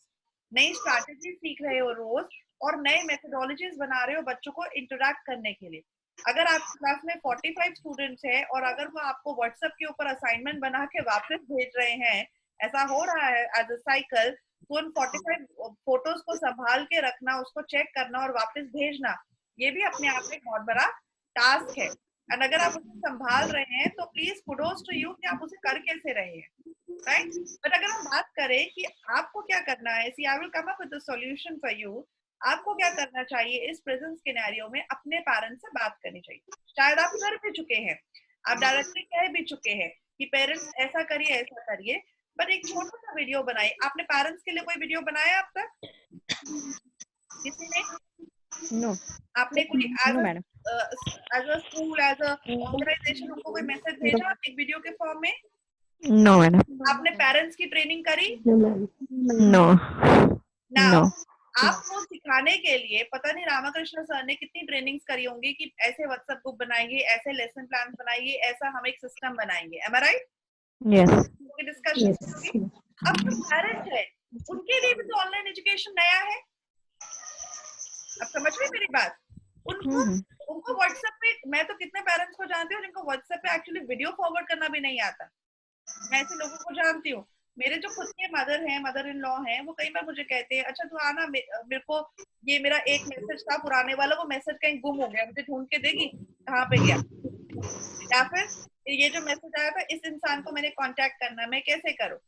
नई स्ट्रैटेजी सीख रहे हो रोज, और नए मेथोडोलॉजीज बना रहे हो बच्चों को इंटरेक्ट करने के लिए। अगर आपकी क्लास में 45 स्टूडेंट्स हैं और अगर वो आपको व्हाट्सएप के ऊपर असाइनमेंट बना के वापस भेज रहे हैं, ऐसा हो रहा है एज अ साइकिल, तो उन 45 फोटोज को संभाल के रखना, उसको चेक करना और वापस भेजना, ये भी अपने आप में बहुत बड़ा टास्क है। एंड अगर आप उसे संभाल रहे हैं तो प्लीज कुडोज टू यू कि आप उसे कर कैसे रहे हैं, राइट? बट अगर हम बात करें कि आपको क्या करना है, see I will come up with the solution for you. आपको क्या करना चाहिए? इस प्रेजेंट सिनेरियो में अपने पेरेंट्स से बात करनी चाहिए। शायद आप कर भी चुके हैं, आप डायरेक्टली कह भी चुके हैं कि पेरेंट्स ऐसा करिए, ऐसा करिए, बट एक छोटा सा वीडियो बनाइए। आपने पेरेंट्स के लिए कोई वीडियो बनाया अब तक? किसी ने? नो। आपने कोई no madam. As a school, as a organisation उनको कोई मैसेज भेजा एक वीडियो के फॉर्म में? No madam. आपने पेरेंट्स की ट्रेनिंग करी? नो। नाउ आपको सिखाने के लिए पता नहीं रामाकृष्ण सर ने कितनी ट्रेनिंग्स करी होंगी कि ऐसे व्हाट्सएप ग्रुप बनाएंगे, ऐसे लेसन प्लान बनाएंगे, ऐसा हम एक सिस्टम बनाएंगे। एम आई राइट? यस। डिस्कशन होगी। अब जो पेरेंट्स है उनके लिए भी तो ऑनलाइन एजुकेशन नया है। अब समझ रहे मेरी बात? उनको व्हाट्सएप पे, मैं तो कितने पेरेंट्स को जानती हूँ जिनको व्हाट्सएप पे एक्चुअली वीडियो फॉरवर्ड करना भी नहीं आता। मैं ऐसे लोगों को जानती हूँ। मेरे जो खुद के मदर इन लॉ हैं, वो कई बार मुझे कहते हैं, अच्छा तू आना, मेरे को ये मेरा एक मैसेज था पुराने वाला, वो मैसेज कहीं गुम हो गया, मुझे ढूंढ के देगी कहाँ पे गया, या फिर ये जो मैसेज आया था इस इंसान को मैंने कांटेक्ट करना है, मैं कैसे करूँ?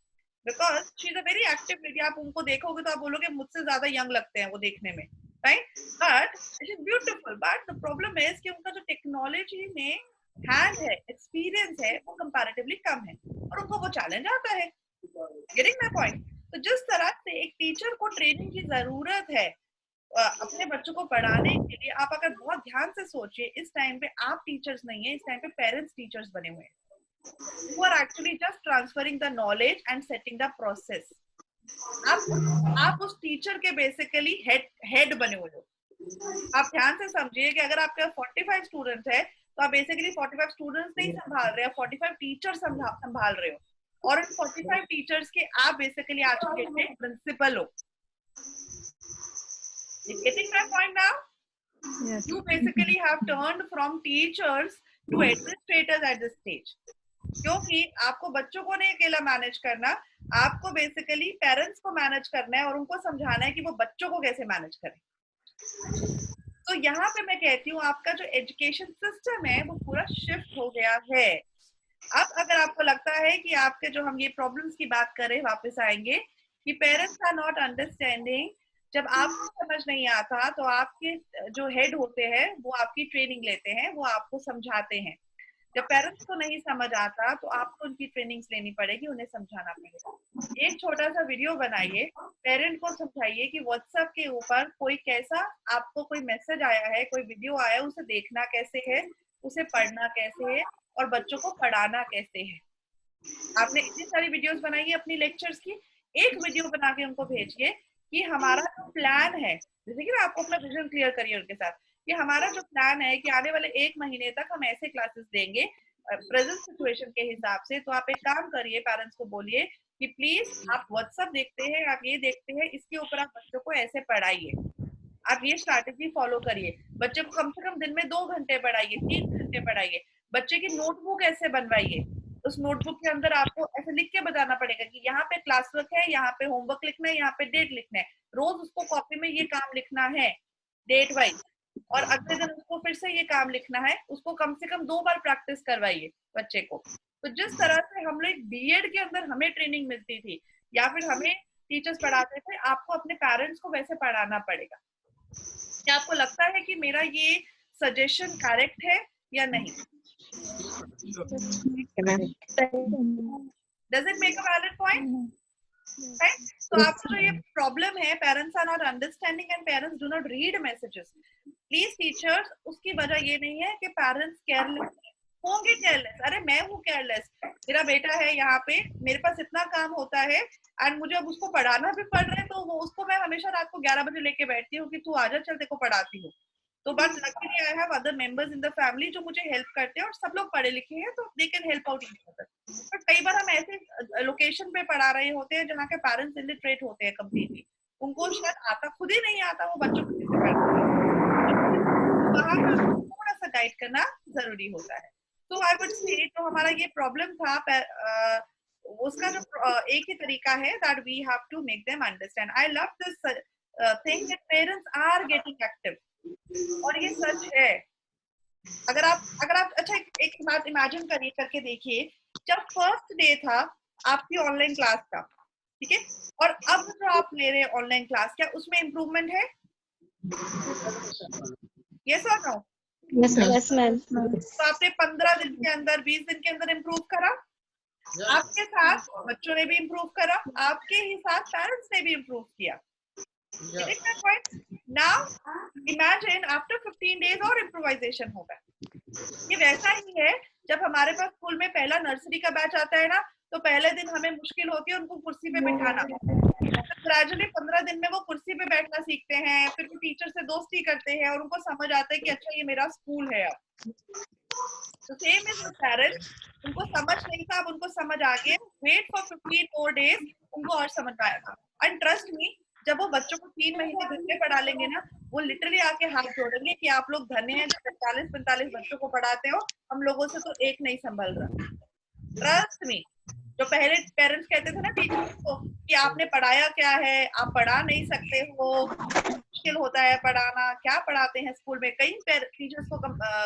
Because she is a very active lady. आप उनको देखोगे तो आप बोलोगे मुझसे ज्यादा यंग लगते हैं वो देखने में, right? But it is beautiful. But the problem is कि उनका जो टेक्नोलॉजी में हैंड है, एक्सपीरियंस है, वो कंपैरेटिवली कम है और उनको वो चैलेंज आता है। Getting my point? तो जिस तरह से एक टीचर को ट्रेनिंग की जरूरत है अपने बच्चों को पढ़ाने के लिए, आप अगर बहुत ध्यान से सोचिए, इस टाइम पे आप टीचर्स नहीं है, इस टाइम पे पेरेंट्स टीचर्स बने हुए हैं, who are actually just transferring the knowledge and setting the process. आप उस टीचर के बेसिकली हेड बने हुए हो। आप ध्यान से समझिए कि अगर आपके 45 स्टूडेंट्स है तो आप बेसिकली 45 स्टूडेंट्स नहीं संभाल रहे हो, 45 टीचर्स संभाल रहे हो, और इन 45 टीचर्स के आप बेसिकली आज के डेट में प्रिंसिपल हो। You getting my point now? Yes. You basically have turned from teachers to administrators at this stage. क्योंकि आपको बच्चों को नहीं अकेला मैनेज करना, आपको बेसिकली पेरेंट्स को मैनेज करना है और उनको समझाना है कि वो बच्चों को कैसे मैनेज करें। तो यहाँ पे मैं कहती हूँ आपका जो एजुकेशन सिस्टम है वो पूरा शिफ्ट हो गया है। अब अगर आपको लगता है कि आपके जो हम ये प्रॉब्लम्स की बात कर रहे हैं वापस आएंगे कि पेरेंट्स आर नॉट अंडरस्टैंडिंग, जब आपको समझ नहीं आता तो आपके जो हेड होते हैं वो आपकी ट्रेनिंग लेते हैं, वो आपको समझाते हैं। जब पेरेंट्स को नहीं समझ आता तो आपको उनकी ट्रेनिंग्स लेनी पड़ेगी, उन्हें समझाना पड़ेगा। एक छोटा सा वीडियो बनाइए, पेरेंट को समझाइए कि व्हाट्सएप के ऊपर कोई कैसा आपको कोई मैसेज आया है, कोई वीडियो आया है, उसे देखना कैसे है, उसे पढ़ना कैसे है और बच्चों को पढ़ाना कैसे है। आपने इतनी सारी वीडियोस बनाई है अपनी लेक्चर्स की, एक वीडियो बना के उनको भेजिए कि हमारा जो प्लान है, जैसे कि ना आपको अपना विजन क्लियर करिए उनके साथ कि हमारा जो प्लान है कि आने वाले 1 महीने तक हम ऐसे क्लासेस देंगे प्रेजेंट सिचुएशन के हिसाब से। तो आप एक काम करिए, पेरेंट्स को बोलिए कि प्लीज आप व्हाट्सएप देखते हैं, आप ये देखते हैं, इसके ऊपर आप बच्चों को ऐसे पढ़ाइए, आप ये स्ट्रैटेजी फॉलो करिए। बच्चे को कम से कम दिन में 2 घंटे पढ़ाइए, 3 घंटे पढ़ाइए। बच्चे की नोटबुक ऐसे बनवाइए, उस नोटबुक के अंदर आपको ऐसे लिख के बताना पड़ेगा कि यहाँ पे क्लास वर्क है, यहाँ पे होमवर्क लिखना है, यहाँ पे डेट लिखना है, रोज उसको कॉपी में ये काम लिखना है डेट वाइज, और अगले दिन उसको फिर से ये काम लिखना है। उसको कम से कम 2 बार प्रैक्टिस करवाइए बच्चे को। तो जिस तरह से हम लोग बीएड के अंदर हमें ट्रेनिंग मिलती थी या फिर हमें टीचर्स पढ़ाते थे, आपको अपने पेरेंट्स को वैसे पढ़ाना पड़ेगा। क्या आपको लगता है कि मेरा ये सजेशन करेक्ट है या नहीं? Does it make a valid point? Right? तो आपका जो ये प्रॉब्लम है, parents are not understanding and parents do not read messages. Please teachers, उसकी वजह ये नहीं है कि पेरेंट्स केयरलेस होंगे। केयरलेस, अरे मैं हूँ केयरलेस, मेरा बेटा है यहाँ पे, मेरे पास इतना काम होता है एंड मुझे अब उसको पढ़ाना भी पड़ रहा है, तो वो उसको मैं हमेशा रात को 11 बजे लेके बैठती हूँ कि तू आजा, चल देखो पढ़ाती हूँ। तो but luckily I have other members in the family जो मुझे हेल्प करते हैं और सब लोग पढ़े लिखे हैं, तो they can help out each other. But कई बार हम ऐसे लोकेशन पे पढ़ा रहे होते हैं जहाँ के पेरेंट्स इलिटरेट होते हैं कम्प्लीटली, उनको शायद आता खुद ही नहीं आता वो बच्चों को कैसे पढ़ाते हैं, वहाँ पर थोड़ा सा गाइड करना जरूरी होता है। तो आई वुड से जो हमारा ये प्रॉब्लम था उसका जो एक ही तरीका है that we have to make them understand. I love this thing that parents are getting active, और ये सच है। अगर आप अच्छा एक बात इमेजिन करके देखिए, जब फर्स्ट डे था आपकी ऑनलाइन क्लास का, ठीक है, और अब जो आप ले रहे हैं ऑनलाइन क्लास, क्या उसमें इम्प्रूवमेंट है? यस और नो? Yes ma'am. तो आपने 15 दिन के अंदर, 20 दिन के अंदर इम्प्रूव करा, आपके साथ बच्चों ने भी इम्प्रूव करा, आपके ही साथ पेरेंट्स ने भी इम्प्रूव किया। Now imagine after 15 days और इम्प्रोवाइजेशन होगा। ये वैसा ही है जब हमारे पास स्कूल में पहला नर्सरी का बैच आता है ना, तो पहले दिन हमें मुश्किल होती है उनको कुर्सी पे बिठाना, ग्रेजुअली 15 दिन में वो कुर्सी पे बैठना सीखते हैं, फिर वो टीचर से दोस्ती करते हैं और उनको समझ आता है कि अच्छा ये मेरा स्कूल है अब। तो सेम इज पेरेंट्स, उनको समझ नहीं था, अब उनको समझ आ गया। वेट फॉर 15 more days, उनको और समझ आएगा। एंड ट्रस्ट मी, जब वो बच्चों को 3 महीने घर में पढ़ा लेंगे ना, वो लिटरली आके हाथ जोड़ेंगे कि आप लोग धन्य हैं जो 40-45 बच्चों को पढ़ाते हो, हम लोगों से तो एक नहीं संभल रहा। ट्रस्ट मी, जो पहले पेरेंट्स कहते थे ना टीचर्स को कि आपने पढ़ाया क्या है, आप पढ़ा नहीं सकते हो, मुश्किल होता है पढ़ाना, क्या पढ़ाते हैं स्कूल में। कई टीचर्स को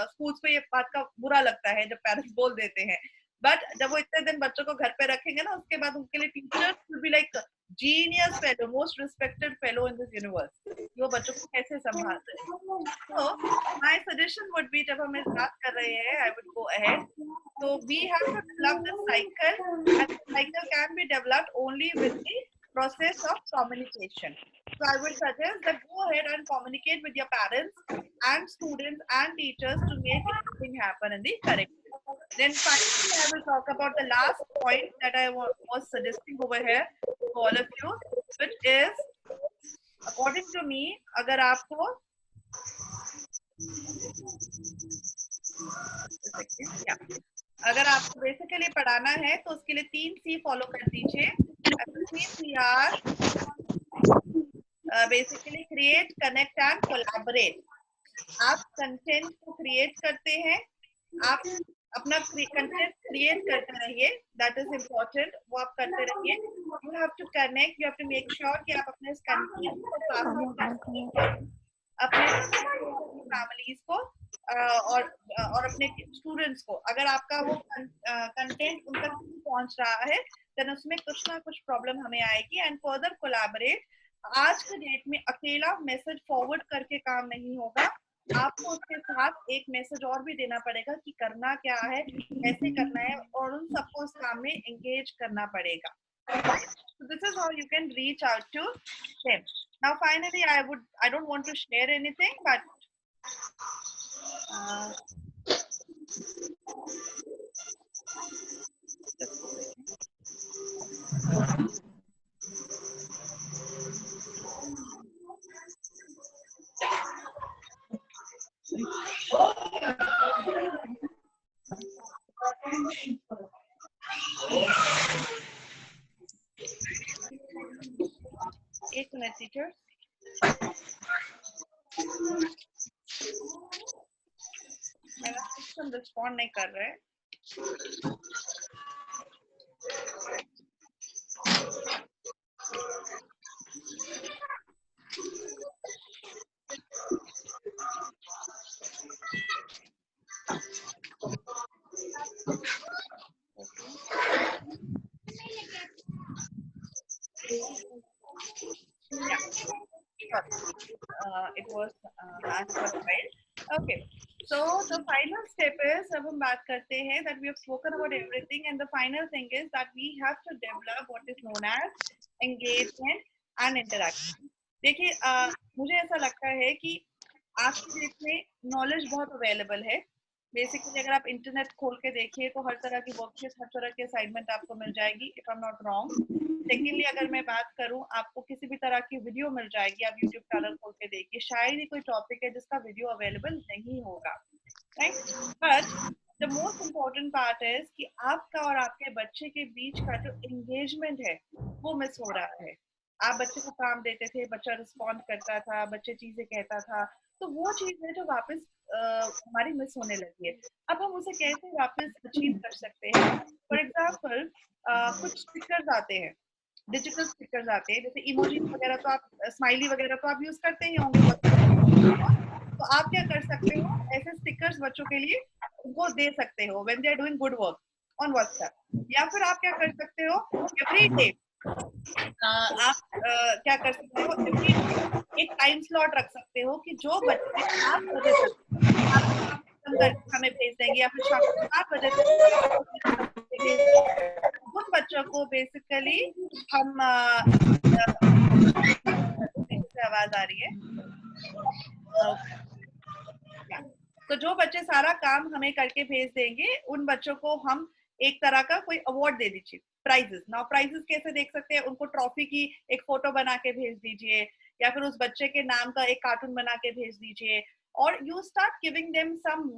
स्कूल्स को ये बात का बुरा लगता है जब पेरेंट्स बोल देते हैं, बट जब वो इतने दिन बच्चों को घर पे रखेंगे ना, उसके बाद उनके लिए teachers will be like genius fellow, most respected fellow in this universe। वो बच्चों को कैसे संभालते हैं। So my suggestion would be, जब हम इस बात कर रहे हैं, I would go ahead. So we have to develop this cycle, and the cycle can be developed only with the process of communication. So I would suggest that go ahead and communicate with your parents and students and teachers to make everything happen in the correct way. Then finally, I will talk about the last point that I was suggesting over here to all of you, which is, according to me, अगर आपको अगर आपको basically पढ़ाना है तो उसके लिए 3 C follow कर दीजिए. 3 C are basically create, connect and collaborate. आप कंटेंट को क्रिएट करते हैं, आप अपना कंटेंट क्रिएट करते रहिए, दैट इज इम्पोर्टेंट, वो आप करते रहिए. You have to connect, you have to make sure कि आप अपने कंटेंट को पास आउट कर अपने फैमिलीज को और अपने स्टूडेंट्स को. अगर आपका वो कंटेंट उन तक नहीं पहुंच रहा है देन उसमें कुछ ना कुछ प्रॉब्लम हमें आएगी. And further collaborate. आज के डेट में अकेला मैसेज फॉरवर्ड करके काम नहीं होगा, आपको उसके साथ एक मैसेज और भी देना पड़ेगा कि करना क्या है, कैसे करना है, और उन सबको उस काम में एंगेज करना पड़ेगा. So this is how you can reach out to them. Now finally I don't want to share anything, but एक मिनट टीचर. मेरा सिस्टम रिस्पॉन्ड नहीं कर रहा है. It was last while. Okay, so the final step is, अब हम बात करते हैं that we have spoken about everything, and the final thing is that we have to develop what is known as engagement and interaction. देखिए, मुझे ऐसा लगता है कि आज की डेट में नॉलेज बहुत अवेलेबल है. बेसिकली अगर आप इंटरनेट खोल के देखिए तो हर तरह की वर्कशीट, हर तरह की असाइनमेंट आपको मिल जाएगी, if I am not wrong. Secondly अगर मैं बात करूं, आपको किसी भी तरह की वीडियो मिल जाएगी. आप यूट्यूब चैनल खोल के देखिए, शायद ही कोई टॉपिक है जिसका वीडियो अवेलेबल नहीं होगा, right. But the most important part है कि आपका और आपके बच्चे के बीच का जो एंगेजमेंट है वो मिस हो रहा है. आप बच्चे को काम देते थे, बच्चा रिस्पॉन्ड करता था, बच्चे चीजें कहता था, तो वो चीज है जो वापस हमारी मिस होने लगी है. अब हम उसे कैसे वापस अचीव कर सकते हैं? फॉर एग्जाम्पल कुछ स्टिकर्स आते हैं, डिजिटल स्टिकर्स आते हैं, जैसे इमोजी वगैरह, तो आप स्माइली वगैरह तो आप यूज करते ही होंगे. तो आप क्या कर सकते हो, ऐसे स्टिकर्स बच्चों के लिए उनको दे सकते हो when they are doing good work on WhatsApp. या फिर आप क्या कर सकते हो, एवरी डे आप क्या कर सकते हो, एवरी डे एक टाइम स्लॉट रख सकते हो कि जो बच्चे 7 बजे तक हमें भेज देंगे या फिर शाम को 7 बजे तक उन बच्चों को बेसिकली हम आवाज आ रही है. तो जो बच्चे सारा काम हमें करके भेज देंगे, उन बच्चों को हम एक तरह का कोई अवार्ड दे दीजिए, प्राइजेस. नाउ प्राइजेस कैसे देख सकते हैं, उनको ट्रॉफी की एक फोटो बना के भेज दीजिए, या फिर उस बच्चे के नाम का एक कार्टून बना के भेज दीजिए, और you start giving them some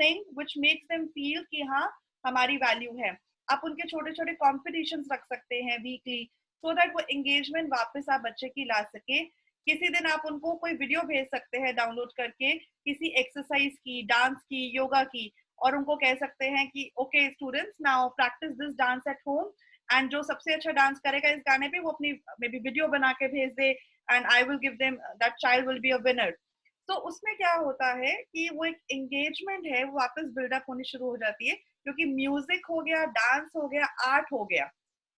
thing which makes them feel कि हाँ हमारी वैल्यू है. आप उनके छोटे छोटे कॉम्पिटिशंस रख सकते हैं वीकली, सो दैट वो एंगेजमेंट वापस आप बच्चे की ला सके. किसी दिन आप उनको कोई वीडियो भेज सकते हैं डाउनलोड करके, किसी एक्सरसाइज की, डांस की, योगा की, और उनको कह सकते हैं कि okay students, now practice this dance at home, and जो सबसे अच्छा डांस करेगा इस गाने पे वो अपनी मे बी वीडियो बना के भेज दे, and I will give them, that child will be a winner. तो उसमें क्या होता है कि वो एक एंगेजमेंट है वो वापस बिल्डअप होनी शुरू हो जाती है, क्योंकि म्यूजिक हो गया, डांस हो गया, आर्ट हो गया,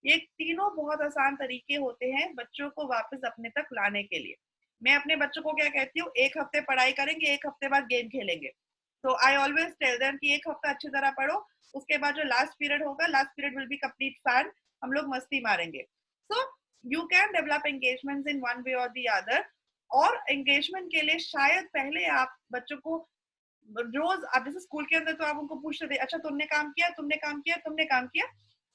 ये तीनों बहुत आसान तरीके होते हैं बच्चों को वापस अपने तक लाने के लिए. मैं अपने बच्चों को क्या कहती हूँ, एक हफ्ते पढ़ाई करेंगे, एक हफ्ते बाद गेम खेलेंगे. तो आई ऑलवेज टेल देम कि एक हफ्ता अच्छी तरह पढ़ो, उसके बाद जो लास्ट पीरियड होगा, last period will be complete fun, हम लोग मस्ती मारेंगे. सो you can develop engagements in one way or the other. और engagement के लिए शायद पहले आप बच्चों को रोज, आप जैसे स्कूल के अंदर तो आप उनको पूछते थे, अच्छा तुमने काम किया, तुमने काम किया, तुमने काम किया,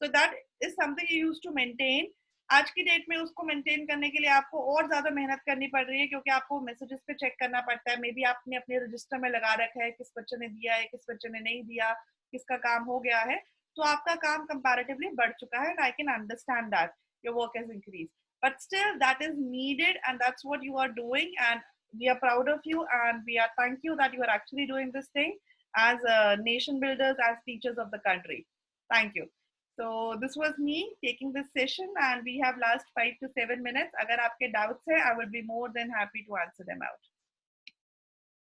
so that is something you used to maintain. आज की डेट में उसको मेंटेन करने के लिए आपको और ज्यादा मेहनत करनी पड़ रही है, क्योंकि आपको मैसेजेस पे चेक करना पड़ता है, मे बी आपने अपने रजिस्टर में लगा रखा है किस बच्चे ने दिया है, किस बच्चे ने नहीं दिया, किसका काम हो गया है, तो आपका काम कंपैरेटिवली बढ़ चुका है, and I can understand that your work has increased, but still that is needed and that's what you are doing, and we are proud of you, and we are thank you that you are actually doing this thing as nation builders, as teachers of the country. Thank you. So this was me taking this session, and we have last 5 to 7 minutes. अगर आपके doubts है, I will be more than happy to answer them out.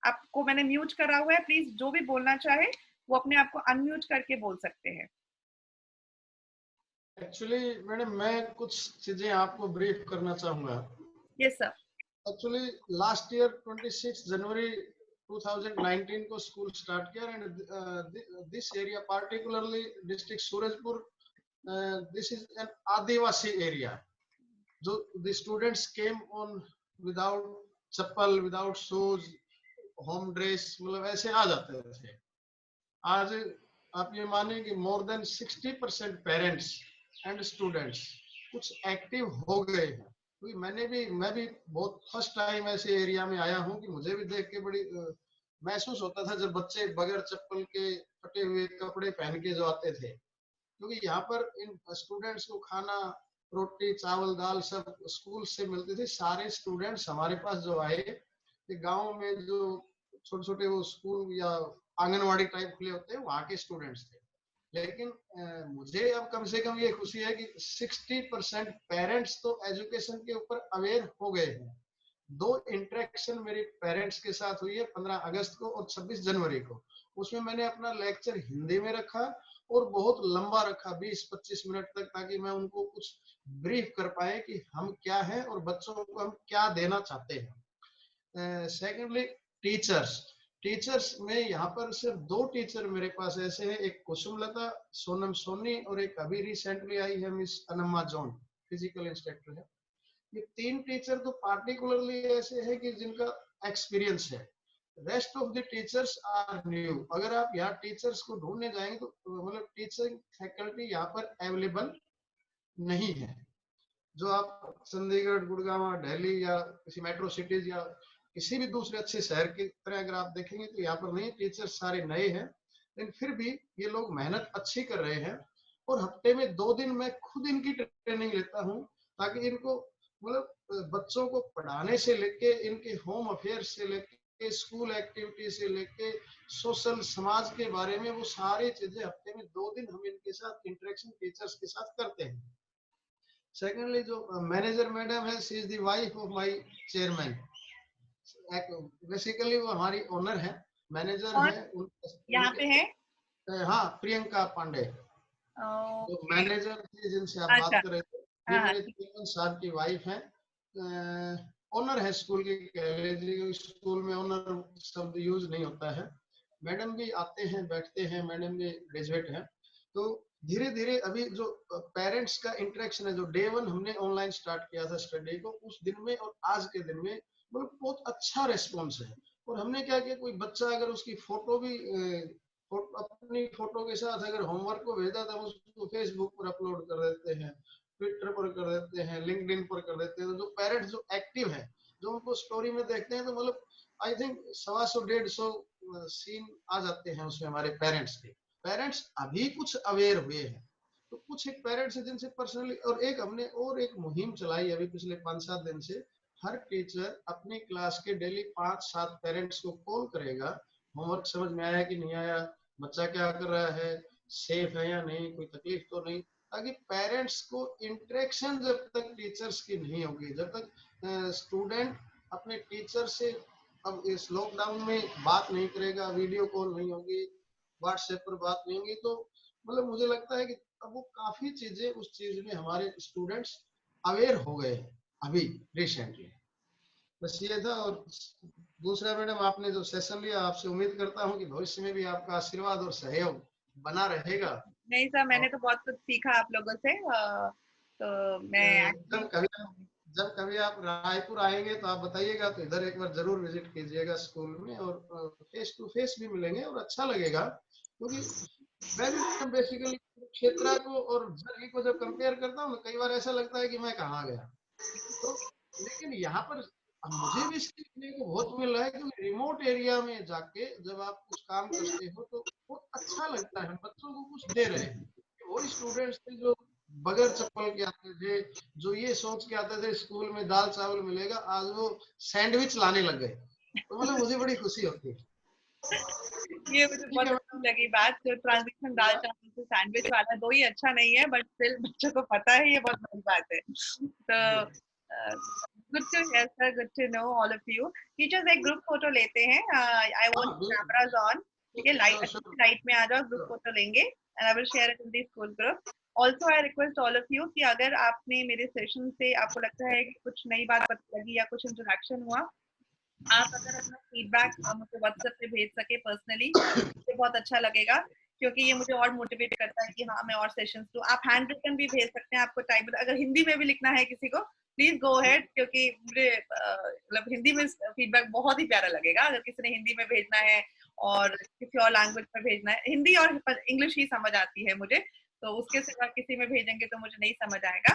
आपको मैंने mute करा हुआ है, please जो भी बोलना चाहे वो अपने आप को अनम्यूट करके बोल सकते हैं. एक्चुअली मैडम मैं कुछ चीजें आपको ब्रीफ करना चाहूंगा. Yes sir. Actually last year 26 जनवरी 2019 को स्कूल स्टार्ट किया, and this area particularly district Surajpur, this is an adivasi area. जो the students came on without chappal, without shoes, home dress, मतलब ऐसे आ जाते थे. आज आप ये माने कि more than 60% parents and students कुछ एक्टिव हो गए हैं. मैं भी बहुत फर्स्ट टाइम ऐसे एरिया में आया हूँ कि मुझे भी देख के बड़ी महसूस होता था जब बच्चे बगैर चप्पल के फटे हुए कपड़े पहन के जो आते थे, क्योंकि यहाँ पर इन स्टूडेंट्स को खाना, रोटी, चावल, दाल सब स्कूल से मिलती थी. सारे स्टूडेंट्स हमारे पास जो आए, गाँव में जो छोटे छोटे वो स्कूल या आंगनवाड़ी टाइप खुले होते हैं, वहाँ के स्टूडेंट्स थे. लेकिन मुझे अब कम से कम ये खुशी है कि 60% पेरेंट्स तो एजुकेशन के ऊपर अवेयर हो गए हैं. 2 इंटरेक्शन मेरे पेरेंट्स के साथ हुई है, 15 अगस्त को और 26 जनवरी को. उसमें मैंने अपना लेक्चर हिंदी में रखा और बहुत लंबा रखा, 20-25 मिनट तक, ताकि मैं उनको कुछ ब्रीफ कर पाए कि हम क्या हैं और बच्चों को हम क्या देना चाहते हैं. सेकेंडली टीचर्स में यहाँ पर सिर्फ 2 टीचर मेरे पास ऐसे हैं, एक कुसुमलता सोनम सोनी और एक अभी रिसेंटली आई है मिस अनम्मा जॉन, फिजिकल इंस्ट्रक्टर है. ये 3 टीचर तो पार्टिकुलरली ऐसे हैं कि जिनका एक्सपीरियंस है. Rest of the teachers are new. अगर आप यहाँ टीचर्स को ढूंढने जाएंगे तो मतलब टीचिंग फैकल्टी यहाँ पर अवेलेबल नहीं है. जो आप चंडीगढ़, गुड़गांव, दिल्ली या किसी मेट्रो सिटीज या किसी भी दूसरे अच्छे शहर की तरह अगर आप देखेंगे तो यहाँ पर नहीं. टीचर्स सारे नए हैं, लेकिन फिर भी ये लोग मेहनत अच्छी कर रहे हैं. और हफ्ते में 2 दिन मैं खुद इनकी ट्रेनिंग लेता हूँ, ताकि इनको मतलब बच्चों को पढ़ाने से लेके, इनके होम अफेयर्स से लेके, स्कूल एक्टिविटी से लेके, सोशल समाज के बारे में, वो सारी चीजें हफ्ते में 2 दिन हम इनके साथ इंटरेक्शन टीचर्स के साथ करते हैं. सेकेंडली जो मैनेजर मैडम है, she is the wife of my chairman. Basically वो हमारी ओनर है, मैनेजर है. यहाँ पे है हाँ, प्रियंका पांडे तो मैनेजर थी जिनसे आप बात कर रहे थे. ये मेरे चेयरमैन साहब की वाइफ है. ओनर है स्कूल की. स्कूल में ओनर शब्द यूज नहीं होता है. मैडम भी आते हैं, बैठते हैं. मैडम भी ग्रेजुएट है. तो धीरे धीरे अभी जो पेरेंट्स का इंटरेक्शन है, जो डे 1 हमने ऑनलाइन स्टार्ट किया था स्टडी को, उस दिन में और आज के दिन में बहुत अच्छा रेस्पॉन्स है. और हमने क्या किया, कोई बच्चा अगर उसकी फोटो भी अपनी फोटो के साथ अगर होमवर्क को भेजा था, उसको फेसबुक पर अपलोड कर देते हैं, ट्विटर पर कर देते हैं, लिंक्डइन पर कर देते हैं. तो जो पेरेंट्स जो एक्टिव है, जो उनको स्टोरी में देखते हैं, तो मतलब आई थिंक 150-150 सीन आ जाते हैं उसमें हमारे पेरेंट्स के. पेरेंट्स अभी कुछ अवेयर हुए हैं. तो कुछ एक पेरेंट्स है जिनसे पर्सनली, और एक हमने और एक मुहिम चलाई अभी पिछले 5-7 दिन से. हर टीचर अपनी क्लास के डेली 5-7 पेरेंट्स को कॉल करेगा, होमवर्क समझ में आया कि नहीं आया, बच्चा क्या कर रहा है, सेफ है या नहीं, कोई तकलीफ तो नहीं, ताकि पेरेंट्स को इंटरेक्शन जब तक टीचर्स की नहीं होगी, जब तक स्टूडेंट अपने टीचर से अब इस लॉकडाउन में बात नहीं करेगा, वीडियो कॉल नहीं होगी, व्हाट्सएप पर बात नहीं होगी, तो मतलब मुझे लगता है कि अब वो काफी चीजें उस चीज में हमारे स्टूडेंट्स अवेयर हो गए हैं अभी रिसेंटली. बस ये था. और दूसरा मैडम, आपने जो सेशन लिया, आपसे उम्मीद करता हूँ कि भविष्य में भी आपका आशीर्वाद और सहयोग बना रहेगा. नहीं सर, मैंने तो बहुत कुछ सीखा आप लोगों से. तो मैं जब कभी आप रायपुर आएंगे तो आप बताइएगा, तो इधर एक बार जरूर विजिट कीजिएगा स्कूल में, और फेस टू फेस भी मिलेंगे और अच्छा लगेगा। क्योंकि मैं भी बेसिकली क्षेत्र को और जर्गी को जब कंपेयर करता हूँ, कई बार ऐसा लगता है कि मैं कहाँ गया। तो लेकिन यहाँ पर मुझे भी सीखने को बहुत मिल रहा है, क्योंकि रिमोट एरिया में जाके जब आप कुछ काम करते हो तो बहुत अच्छा लगता है। बच्चों को कुछ दे रहे हैं, वही स्टूडेंट्स थे जो बगैर चप्पल के आते थे, जो ये सोच के आते थे स्कूल में दाल चावल मिलेगा, आज वो सैंडविच लाने लग गए। तो मतलब मुझे बड़ी खुशी होती है। ये मुझे बहुत अच्छी लगी बात, जो ट्रांजिशन दाल चावल से सैंडविच वाला, दो ही अच्छा नहीं है, बट फिर बच्चों को पता है, ये बहुत बड़ी बात है। तो good to hear sir, good to know all of you. Teachers एक ग्रुप फोटो लेते हैं। आई वांट कैमरास ऑन, ठीक है? लाइट में आ जाओ, ग्रुप फोटो लेंगे and I will share it in the school group. Also I request all of you कि अगर आपने मेरे सेशन से आपको लगता है कि कुछ नई बात पता लगी या कुछ इंटरेक्शन हुआ, आप अगर अपना फीडबैक मुझे व्हाट्सएप पे भेज सके पर्सनली, मुझे बहुत अच्छा लगेगा, क्योंकि ये मुझे और मोटिवेट करता है कि हाँ मैं और सेशंस दूं। आप हैंड रिटन भी भेज सकते हैं, आपको टाइम अगर हिंदी में भी लिखना है किसी को, प्लीज गो अहेड, क्योंकि मुझे मतलब हिंदी में फीडबैक बहुत ही प्यारा लगेगा। अगर किसी ने हिंदी में भेजना है और किसी और लैंग्वेज में भेजना है, हिंदी और इंग्लिश ही समझ आती है मुझे, तो उसके सिवा किसी में भेजेंगे तो मुझे नहीं समझ आएगा।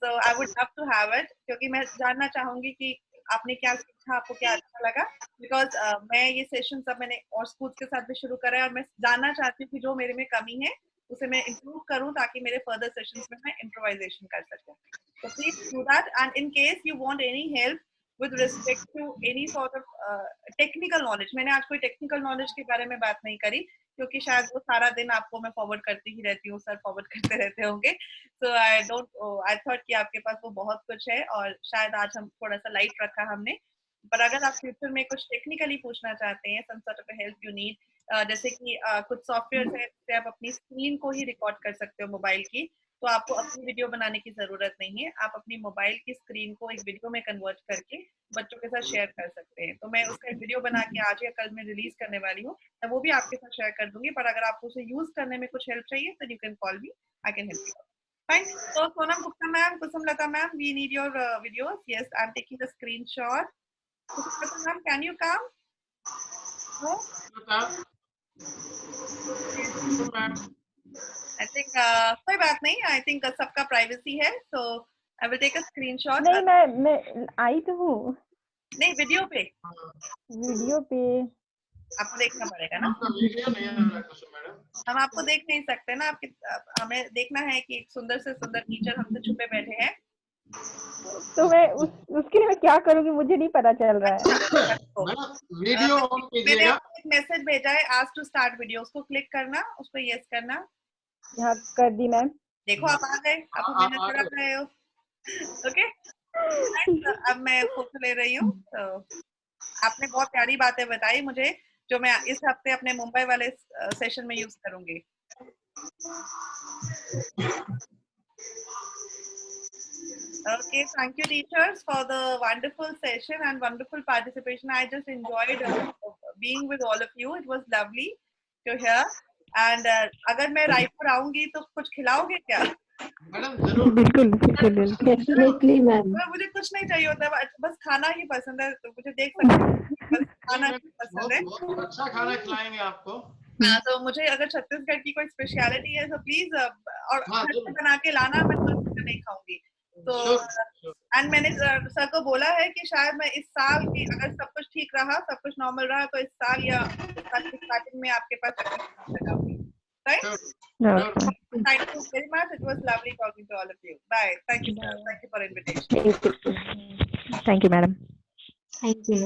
So I would love to have it, क्योंकि मैं जानना चाहूंगी कि आपने क्या सीखा, आपको क्या अच्छा लगा। बिकॉज मैं ये सेशन सब मैंने और स्कूल्स के साथ भी शुरू करा है, और मैं जानना चाहती हूँ कि जो मेरे में कमी है उसे मैं इम्प्रूव करूँ, ताकि मेरे फर्दर सेशंस में मैं इम्प्रोवाइजेशन कर सकूँ। So please do that, and in case you want any help with respect to any sort of technical knowledge, मैंने आज कोई टेक्निकल नॉलेज के बारे में बात नहीं करी, क्योंकि शायद वो सारा दिन आपको मैं फॉरवर्ड करती ही रहती हूँ, सर फॉरवर्ड करते रहते होंगे। सो आई थॉट कि आपके पास वो बहुत कुछ है, और शायद आज हम थोड़ा सा लाइट रखा हमने। पर अगर आप फ्यूचर में कुछ टेक्निकली पूछना चाहते हैं, some sort of help you need, जैसे कि कुछ सॉफ्टवेयर है जिससे आप अपनी स्क्रीन को ही रिकॉर्ड कर सकते हो मोबाइल की, तो आपको अपनी वीडियो बनाने की जरूरत नहीं है। आप अपनी मोबाइल की स्क्रीन को एक वीडियो में कन्वर्ट करके बच्चों के साथ शेयर कर सकते हैं। तो मैं उसका एक वीडियो बना के आज या कल में रिलीज करने वाली हूँ, तो वो भी आपके साथ शेयर कर दूंगी। पर अगर आपको उसे यूज करने में कुछ हेल्प चाहिए तो you can call me, I can help you. Fine. So Sonam Gupta ma'am, Kusum Lata ma'am, we need your videos. Yes, I'm taking a screenshot. Kusum Lata ma'am, can you come? No? I think कोई बात नहीं, I think सबका privacy है, so I will take a screenshot. नहीं, मैं आई तो हूँ। नहीं, वीडियो पे आपको देखना पड़ेगा ना। वीडियो नहीं आ रहा कुसुम मैडम, हम आपको देख नहीं सकते ना, हमें देखना है कि एक सुंदर से सुंदर टीचर हमसे छुपे बैठे हैं। तो मैं उसके लिए मैं क्या करूँगी, मुझे नहीं पता चल रहा है। वीडियो ऑन कीजिएगा। मैंने आपको एक मैसेज भेजा है, आस्क टू स्टार्ट वीडियो, उसको क्लिक करना, उस पर यस करना। यहाँ कर दी मैम। देखो आप आ गए, आप मेहनत कर रहे हो। ओके, अब मैं फोटो ले रही हूँ। तो आपने बहुत प्यारी बातें बताई मुझे, जो मैं इस हफ्ते अपने मुंबई वाले सेशन में यूज करूंगी। Okay, thank you teachers for the wonderful session and wonderful participation. I just enjoyed being with all of you. It was lovely to hear. And अगर मैं रायपुर आऊंगी तो कुछ खिलाओगे क्या? मैडम जरूर, बिल्कुल डेफिनेटली मैम। मुझे कुछ नहीं चाहिए होता, बस खाना ही पसंद है, तो मुझे देख सकते हैं, बस खाना ही पसंद है। बहुत अच्छा खाना खिलाएंगे आपको। हाँ, तो मुझे अगर छत्तीसगढ़ की कोई स्पेशलिटी है तो प्लीज और घर से बना के लाना, मैं नहीं खाऊंगी। तो एंड मैंने सर को बोला है कि शायद मैं इस साल की, अगर सब कुछ ठीक रहा, सब कुछ नॉर्मल रहा, तो इस साल या स्टार्टिंग में आपके पास लगाऊंगी। Right? Thank you very much. It was lovely talking to all of you. Bye. Thank you, sir. Thank you for invitation. Thank you, madam. Thank you.